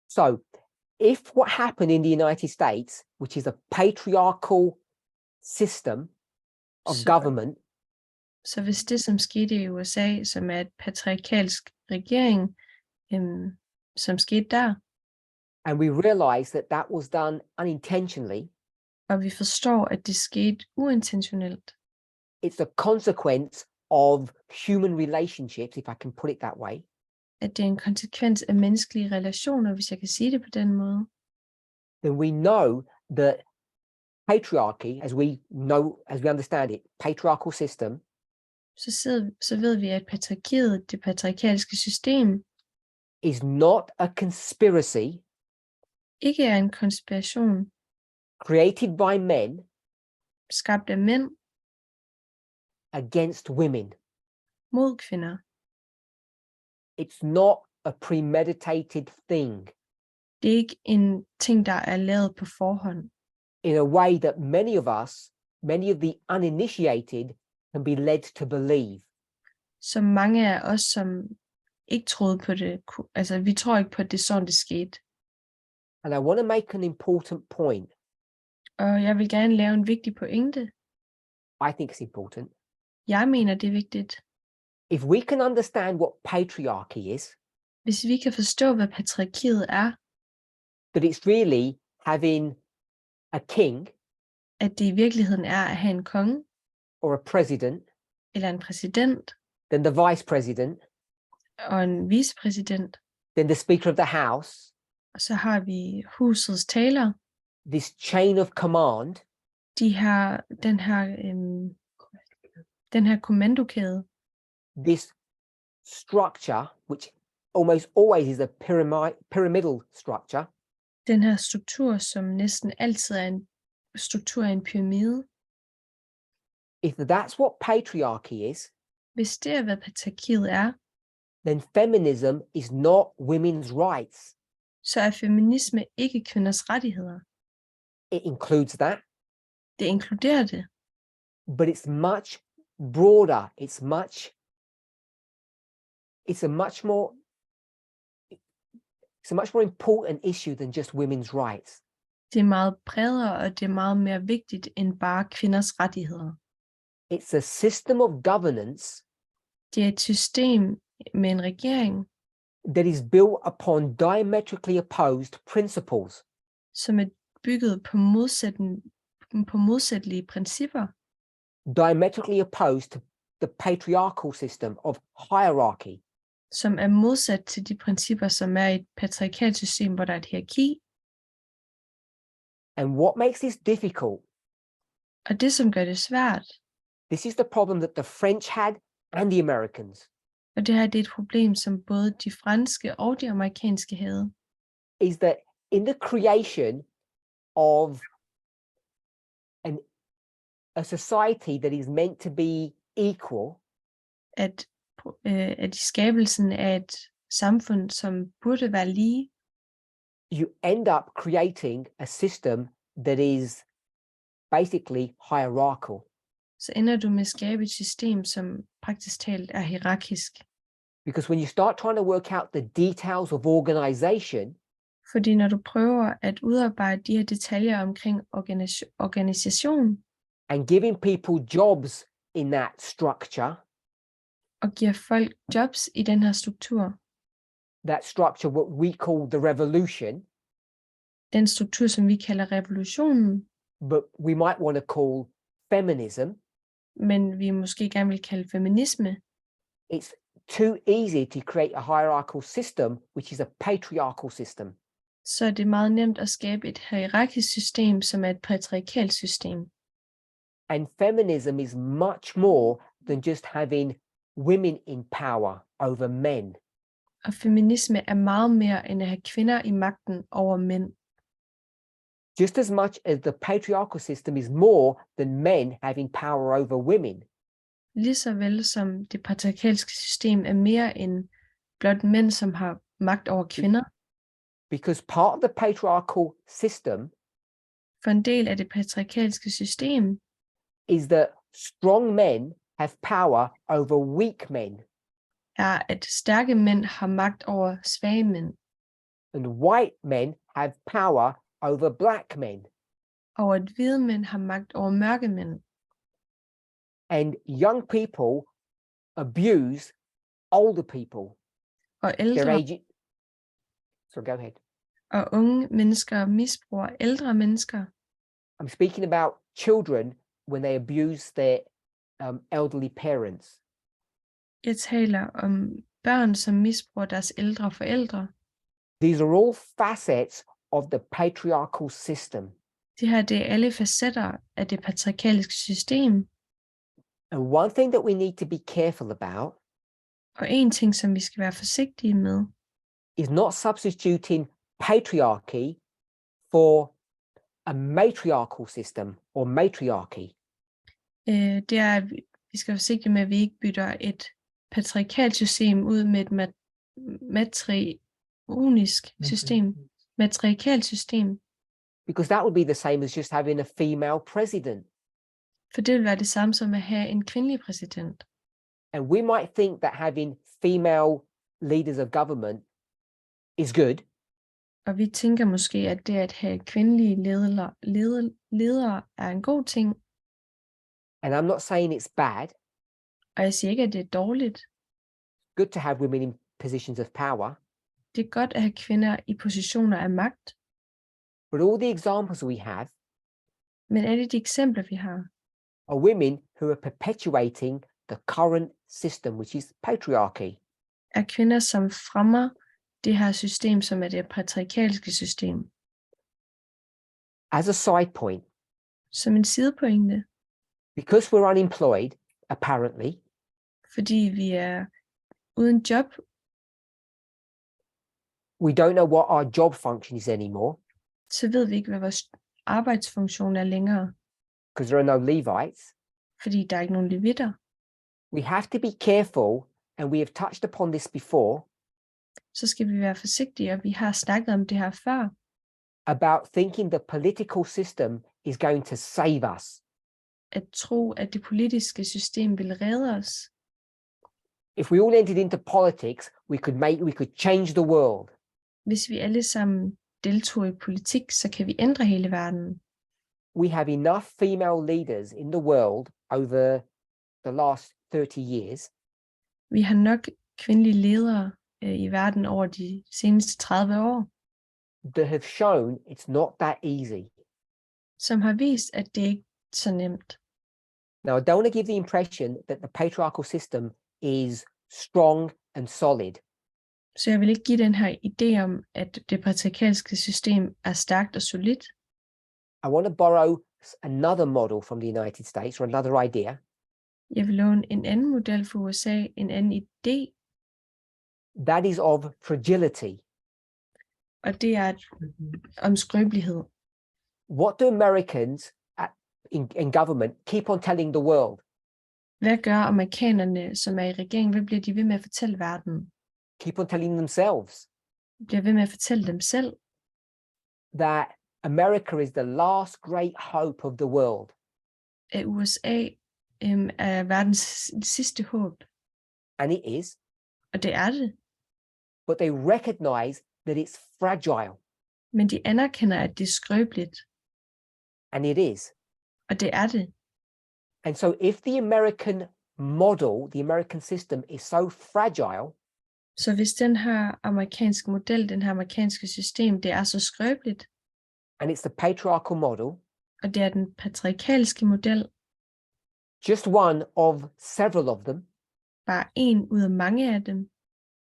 So if what happened in the United States, which is a patriarchal system of government, Så hvis det, som skete i USA, som er et patriarkalsk regering, som skete der, and we realize that that was done unintentionally, og vi forstår, at det skete uintentionelt, it's a consequence of human relationships, if I can put it that way, at det er en konsekvens af menneskelige relationer, hvis jeg kan sige det på den måde, then we know that patriarchy, as we understand it, patriarchal system, så ved vi, at patriarkiet, det patriarkalske system, is not a conspiracy ikke er en konspiration created by men skabt af mænd against women. mod kvinder. It's not a premeditated thing Det er ikke en ting, der er lavet på forhånd, in a way that many of the uninitiated can be led to believe. som mange af os, som ikke troede på det, altså vi tror ikke på, at det er sådan, det skete. And I want to make an important point. Og jeg vil gerne lave en vigtig pointe. I think it's important. Jeg mener, det er vigtigt. If we can understand what patriarchy is, Hvis vi kan forstå, hvad patriarkiet er, that it's really having a king at det i virkeligheden er at have en konge, or a president, eller en præsident, then the vice president, og en vicepræsident, then the speaker of the house, og så har vi husets taler, this chain of command, den her kommandokæde, this structure, which almost always is a pyramidal structure, den her struktur, som næsten altid er en struktur af en pyramide. if that's what patriarchy is, Hvis det er, hvad patriarkiet er, then feminism is not women's rights. så er feminisme ikke kvinders rettigheder. It includes that, Det inkluderer det, but it's much broader. It's a much more important issue than just women's rights. det er meget bredere, og det er meget mere vigtigt end bare kvinders rettigheder. It's a system of governance Det er et system med en regering, that is built upon diametrically opposed principles. som er bygget på modsættelige principper, Diametrically opposed to the patriarchal system of hierarchy. som er modsat til de principper, som er i et patriarkalsk system, hvor der er et hierarki. And what makes this difficult? Og det, som gør det svært, This is the problem that the French had and the Americans. og det her det er et problem, som både de franske og de amerikanske havde, Is that in the creation of a society that is meant to be equal, at i skabelsen af et samfund, som burde være lige, you end up creating a system that is basically hierarchical. så ender du med at skabe et system, som praktisk talt er hierarkisk. Because when you start trying to work out the details of organization, Fordi når du prøver at udarbejde de her detaljer omkring organisation, and giving people jobs in that structure, og giver folk jobs i den her struktur, that structure, what we call the revolution, den struktur, som vi kalder revolutionen, but we might want to call feminism, men vi måske gerne vil kalde feminisme, it's too easy to create a hierarchical system, which is a patriarchal system. så er det meget nemt at skabe et hierarkisk system, som er et patriarkalt system. And feminism is much more than just having women in power over men. Og feminisme er meget mere end at have kvinder i magten over mænd. Just as much as the patriarchal system is more than men having power over women. Lige så vel som det patriarkalske system er mere end blot mænd, som har magt over kvinder. Because part of the patriarchal system For en del af det patriarkalske system is that strong men have power over weak men, er, at stærke mænd har magt over svage mænd, and white men have power over black men. og at hvide mænd har magt over mørke mænd. And young people abuse older people. Og So go ahead. og unge mennesker misbruger ældre mennesker. I'm speaking about children when they abuse their elderly parents. Jeg taler om børn, som misbruger deres ældre forældre. These are all facets of the patriarchal system. Det her, det er alle facetter af det patriarkalske system. And one thing that we need to be careful about Og en ting, som vi skal være forsigtige med, is not substituting patriarchy for a matriarchal system or matriarchy. det er, at vi skal være forsigtige med, at vi ikke bytter et patriarkalt system ud med et matriarkalt system. Because that would be the same as just having a female president. For det vil være det samme som at have en kvindelig præsident. And we might think that having female leaders of government is good. Og vi tænker måske, at det at have kvindelige ledere er en god ting. And I'm not saying it's bad. Og jeg siger ikke, at det er dårligt. Good to have women in positions of power. Det er godt at have kvinder i positioner af magt. But all the examples we have Men alle de eksempler, vi har, are women who are perpetuating the current system, which is patriarchy. er kvinder, som fremmer det her system, som er det patriarkalske system. As a side point, Som en sidepointe, because we're unemployed, apparently, fordi vi er uden job, we don't know what our job function is anymore, så ved vi ikke, hvad vores arbejdsfunktion er længere, because there are no Levites. fordi der er ikke nogen levitter. We have to be careful, and we have touched upon this before, Så skal vi være forsigtige, og vi har snakket om det her før, about thinking the political system is going to save us. at tro, at det politiske system vil redde os. If we all entered into politics, we could change the world. Hvis vi alle sammen deltog i politik, så kan vi ændre hele verden. We have enough female leaders in the world over the last 30 years Vi har nok kvindelige ledere i verden over de seneste 30 år, that have shown it's not that easy. som har vist, at det ikke er så nemt. Now, I don't want to give the impression that the patriarchal system is strong and solid. Så jeg vil ikke give den her idé om, at det patriarkalske system er stærkt og solidt. I want to borrow another model from the United States, or another idea, Jeg vil låne en anden model for USA, en anden idé, that is of fragility. og det er om skrøbelighed. What do Americans in government keep on telling the world? Hvad gør amerikanerne, som er i regeringen? Hvad bliver de ved med at fortælle verden? Keep on telling themselves Bliver ved med at fortælle dem selv, that America is the last great hope of the world. at USA er verdens sidste håb. And it is, Og det er det. but they recognize that it's fragile. Men de anerkender, at det er skrøbeligt. And it is. Og det er det. And so if the American model, the American system is so fragile, Så hvis den her amerikanske model, den her amerikanske system, det er så skrøbeligt, and it's the patriarchal model, og det er den patriarkalske model, just one of several of them, bare en ud af mange af dem,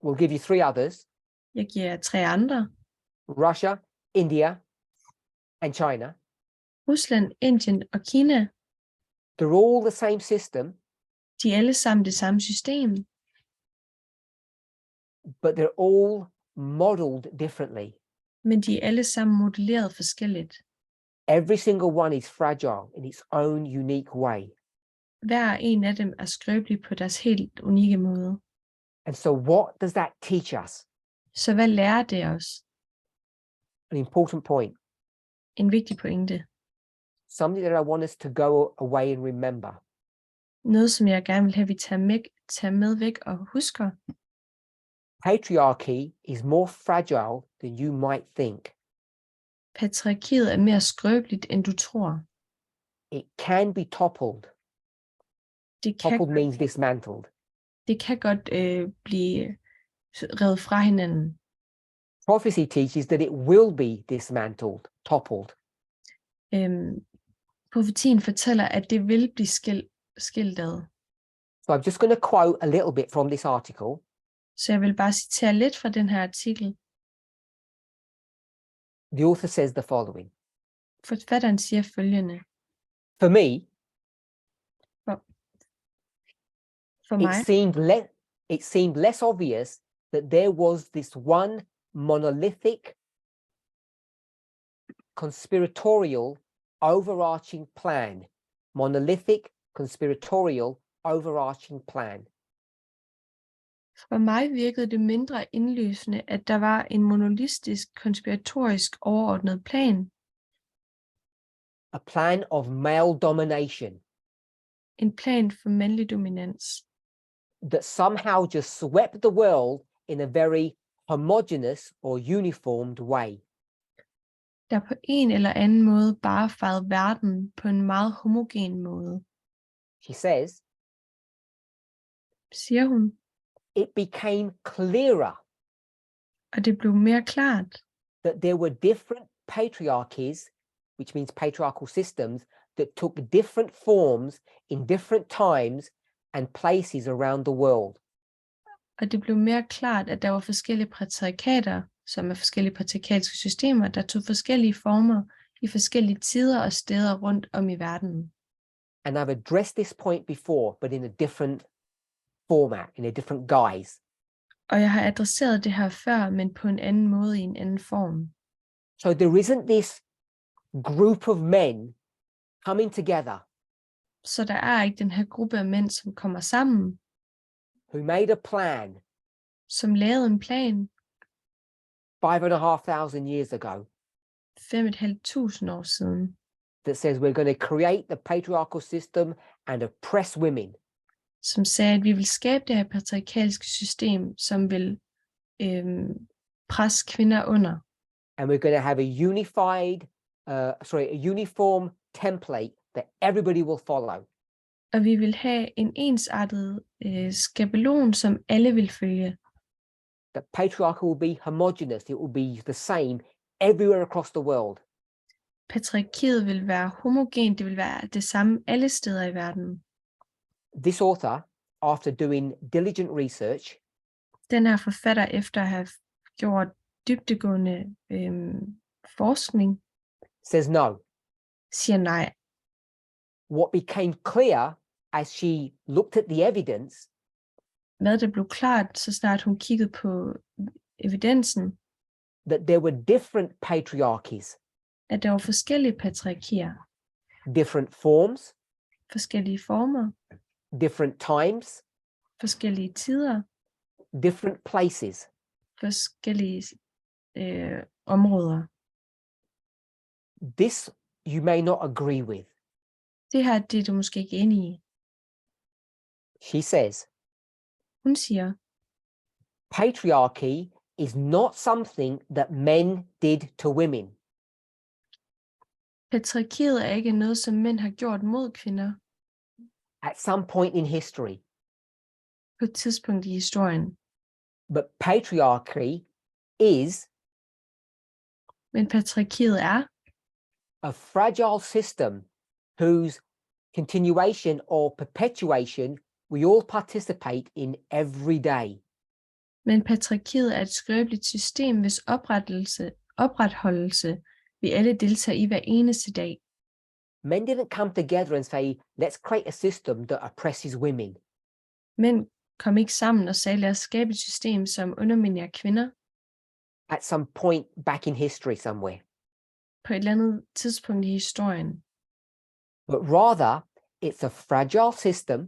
we'll give you three others, jeg giver 3 andre, Russia, India, and China. Rusland, Indien og Kina, They're all the same system, de er alle sammen det samme system, but they're all modeled differently. men de er alle sammen modelleret forskelligt. Every single one is fragile in its own unique way. Hver en af dem er skrøbelig på deres helt unikke måde. And so what does that teach us? Så hvad lærer det os? An important point, En vigtig pointe. something that I want us to go away and remember. Noget, som jeg gerne vil have, vi tager med væk og husker. Patriarchy is more fragile than you might think. Patriarkiet er mere skrøbeligt, end du tror. It can be toppled. Toppled means dismantled. Det kan godt blive revet fra hinanden. Prophecy teaches that it will be dismantled, toppled. Profetien fortæller, at det vil blive skilt ad. So I'm just going to quote a little bit from this article. Så jeg vil bare citere lidt fra den her artikel. The author says the following. Forfatteren siger følgende. For me, For mig, it seemed less obvious that there was this one monolithic, conspiratorial, overarching plan. Monolithic, conspiratorial, overarching plan. For mig virkede det mindre indlysende, at der var en monolistisk, konspiratorisk overordnet plan. A plan of male domination. En plan for mandlig dominans. That somehow just swept the world in a very homogeneous or uniformed way. Der på en eller anden måde bare fejrede verden på en meget homogen måde. She says, Siger hun, it became clearer og det blev mere klart, that there were different patriarchies, which means patriarchal systems, that took different forms in different times and places around the world. og det blev mere klart, at der var forskellige patriarkater, som er forskellige patriarkalske systemer, der tog forskellige former i forskellige tider og steder rundt om i verden. And I've addressed this point before, but in a different format, in a different guise. Og jeg har adresseret det her før, men på en anden måde i en anden form. So there isn't this group of men coming together Så der er ikke den her gruppe af mænd, som kommer sammen, who made a plan som lavede en plan 5,500 years ago 5.500 år siden, that says we're going to create the patriarchal system and oppress women. som sagde, at vi vil skabe det her patriarkalske system, som vil presse kvinder under. And we're going to have a uniform template that everybody will follow. Og vi vil have en ensartet skabelon, som alle vil følge. The patriarchy will be homogeneous. It will be the same everywhere across the world. Patriarkiet vil være homogen, det vil være det samme alle steder i verden. This author, after doing diligent research, Den her forfatter, efter at have gjort dybdegående forskning, says no. siger nej. What became clear as she looked at the evidence Hvad der blev klart, så snart hun kiggede på evidensen, that there were different patriarchies, at der var forskellige patriarkier, different forms, forskellige former, different times, forskellige tider, different places. forskellige områder. This you may not agree with. Det her, det er du måske ikke enig i. She says, Hun siger, patriarchy is not something that men did to women. patriarkiet er ikke noget, som mænd har gjort mod kvinder At some point in history, på et tidspunkt i historien. but patriarchy is Men patriarkiet er a fragile system whose continuation or perpetuation we all participate in every day. Men patriarkiet er et skrøbeligt system, hvis opretholdelse vi alle deltager i hver eneste dag. Men didn't come together and say, let's create a system that oppresses women. Mænd kom ikke sammen og sagde, lad os skabe et system, som underminerer kvinder At some point back in history somewhere. på et eller andet tidspunkt i historien. But rather, it's a fragile system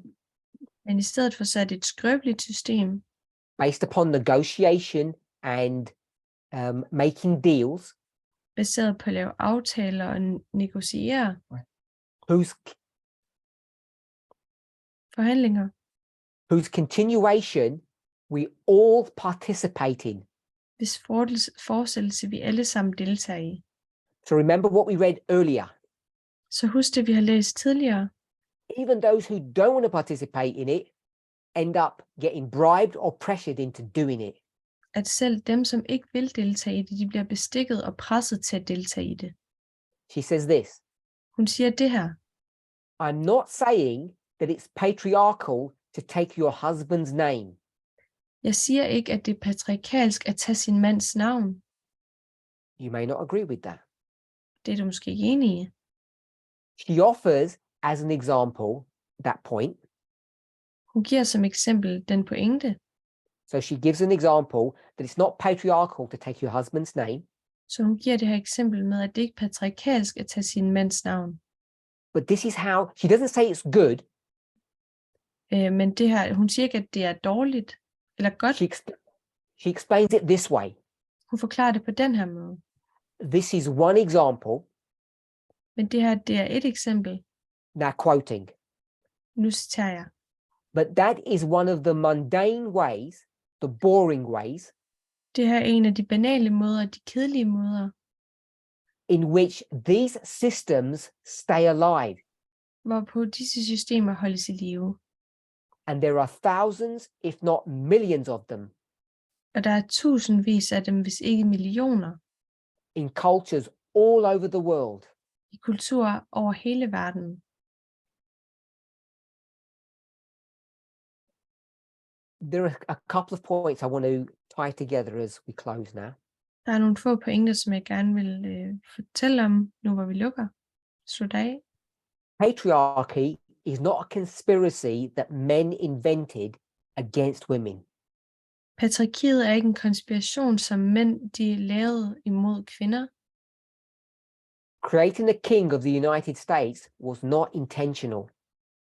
Men i stedet for så er det et skrøbeligt system, based upon negotiation and making deals, baseret på at lave aftaler og negociere forhandlinger, whose continuation we all participate in. hvis fortsættelse vi alle sammen deltager i. So remember what we read earlier. Så husk det, vi har læst tidligere. Even those who don't want to participate in it end up getting bribed or pressured into doing it. At selv dem, som ikke vil deltage i det, de bliver bestikket og presset til at deltage i det. She says this, Hun siger det her. I'm not saying that it's patriarchal to take your husband's name. Jeg siger ikke, at det er patriarkalsk at tage sin mands navn. You may not agree with that. Det er du måske ikke enig i. She offers as an example that point. Hun giver som eksempel den pointe. So she gives an example that it's not patriarchal to take your husband's name. Så hun giver det her eksempel med, at det ikke er patriarkalsk at tage sin mands navn. But this is how, she doesn't say it's good. Men det her, hun siger ikke, at det er dårligt eller godt. She explains it this way. Hun forklarer det på den her måde. This is one example. Men det her, det er et eksempel. Now quoting. Nu citerer jeg. But that is one of the mundane ways, the boring ways, Det her er en af de banale måder, de kedelige måder, in which these systems stay alive. hvorpå disse systemer holdes i live. And there are thousands, if not millions of them, Og der er tusindvis af dem, hvis ikke millioner, in cultures all over the world. i kulturer over hele verden. There are a couple of points I want to tie together as we close now. Der er nogle få pointer, som jeg gerne vil fortælle om, nu hvor vi lukker. Slut af. Patriarchy is not a conspiracy that men invented against women. Patriarkiet er ikke en konspiration, som mænd de lavede imod kvinder. Creating a king of the United States was not intentional.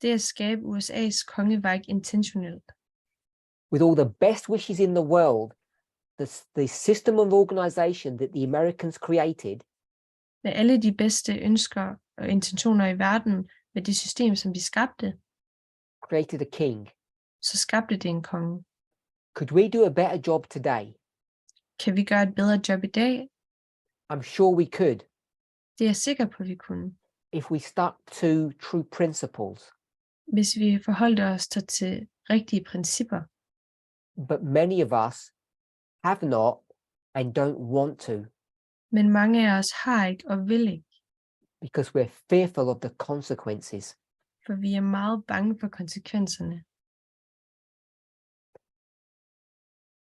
Det at skabe USA's konge var ikke intentionelt. With all the best wishes in the world, the system of organization that the Americans created Med alle de bedste ønsker og intentioner i verden, med det system, som de skabte, created a king. så skabte det en konge. Could we do a better job today? Kan vi gøre et bedre job i dag? I'm sure we could Det er jeg sikker på, vi kunne. if we stuck to true principles. Hvis vi forholdt os til rigtige principper. But many of us have not and don't want to, Men mange af os har ikke og vil ikke, because we're fearful of the consequences. for vi er meget bange for konsekvenserne.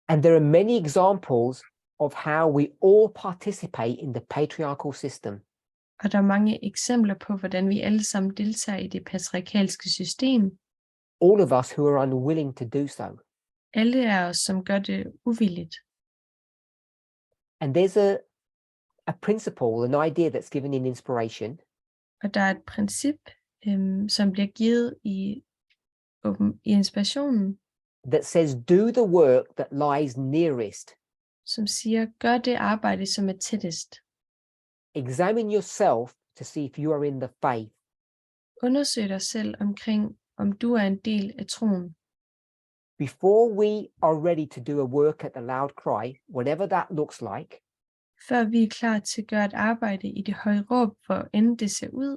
And there are many examples of how we all participate in the patriarchal system. Og der er mange eksempler på, hvordan vi alle sammen deltager i det patriarkalske system. All of us who are unwilling to do so. Alle af os, som gør det uvilligt. And there's a principle, an idea that's given in inspiration, Og der er et princip, som bliver givet i i inspirationen, that says, do the work that lies nearest. som siger, gør det arbejde, som er tættest. Examine yourself to see if you are in the faith. Undersøg dig selv omkring, om du er en del af troen. Before we are ready to do a work at the loud cry, whatever that looks like, Før vi er klar til at gøre et arbejde i det høje råb, hvor end det ser ud,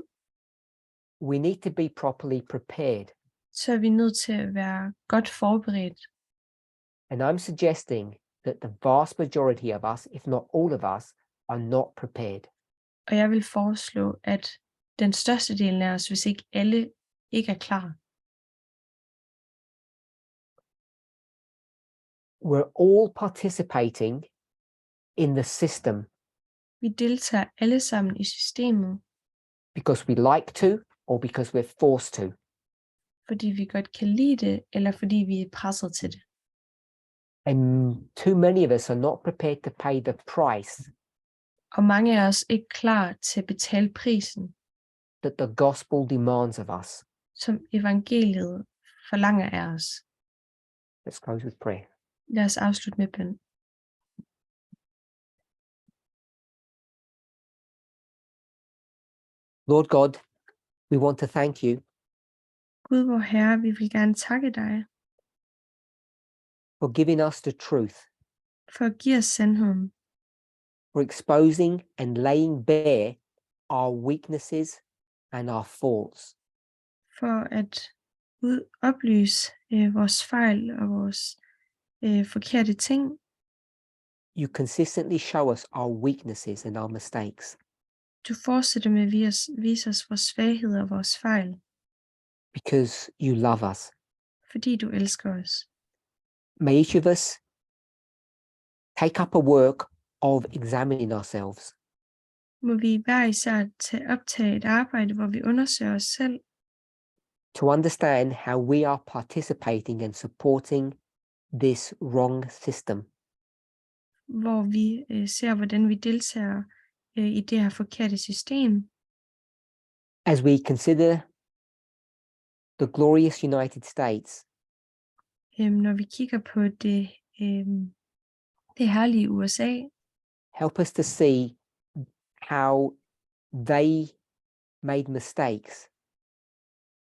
we need to be properly prepared. så er vi nødt til at være godt forberedt. And I'm suggesting that the vast majority of us, if not all of us, are not prepared. Og jeg vil foreslå, at den største del af os, hvis ikke alle, ikke er klar. We're all participating in the system Vi deltager alle sammen i systemet, because we like to or because we're forced to. fordi vi godt kan lide det, eller fordi vi er presset til det. And too many of us are not prepared to pay the price Og mange af os ikke klar til at betale prisen, that the gospel demands of us. som evangeliet forlanger af os. Let's close with prayer. Lad os afslutte med bøn. Lord God, we want to thank you Gud, vor Herre, vi vil gerne takke dig for giving us the truth, for at give os sandheden, for exposing and laying bare our weaknesses and our faults. for at oplyse vores fejl og vores forkerte ting. You consistently show us our weaknesses and our mistakes. Du fortsætter med at vise os vores svagheder og vores fejl, Because you love us. fordi du elsker os. May each of us take up a work of examining ourselves, Må vi hver især optage et arbejde, hvor vi undersøger os selv, to understand how we are participating and supporting this wrong system. hvor vi ser, hvordan vi deltager i det her forkerte system, As we consider the glorious United States, når vi kigger på det herlige USA, help us to see how they made mistakes.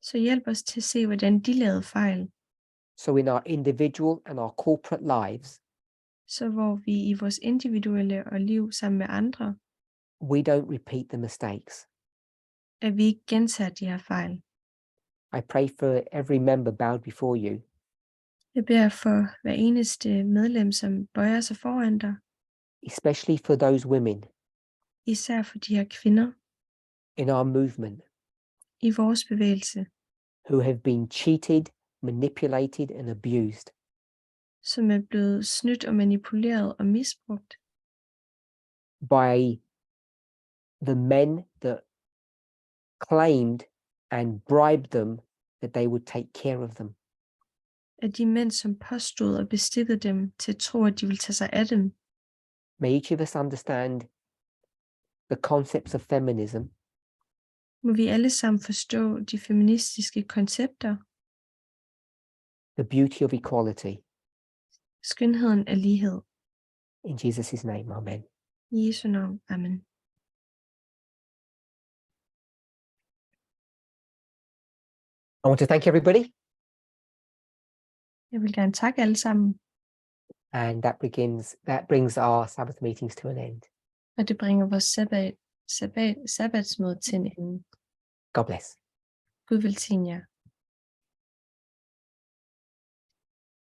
så hjælp os til at se, hvordan de lavede fejl, So in our individual and our corporate lives, så hvor vi i vores individuelle og liv sammen med andre, we don't repeat the mistakes. at vi ikke gentager de her fejl. I pray for every member bowed before you, Jeg beder for hver eneste medlem, som bøjer sig foran dig, especially for those women især for de her kvinder in our movement i vores bevægelse, who have been cheated, manipulated and abused som er blevet snydt og manipuleret og misbrugt by the men that claimed and bribed them that they would take care of them. af de mænd, som påstod og bestikkede dem til at tro, at de ville tage sig af dem. May each of us understand the concepts of feminism Må vi alle sammen forstå de feministiske koncepter, the beauty of equality. skønheden af lighed. In Jesus' name, amen. I Jesu navn. Amen. I want to thank everybody, Jeg vil gerne takke alle sammen, and that brings our Sabbath meetings to an end. og det bringer vores sabbatsmøde til en ende. God bless. Gud velsigne jer.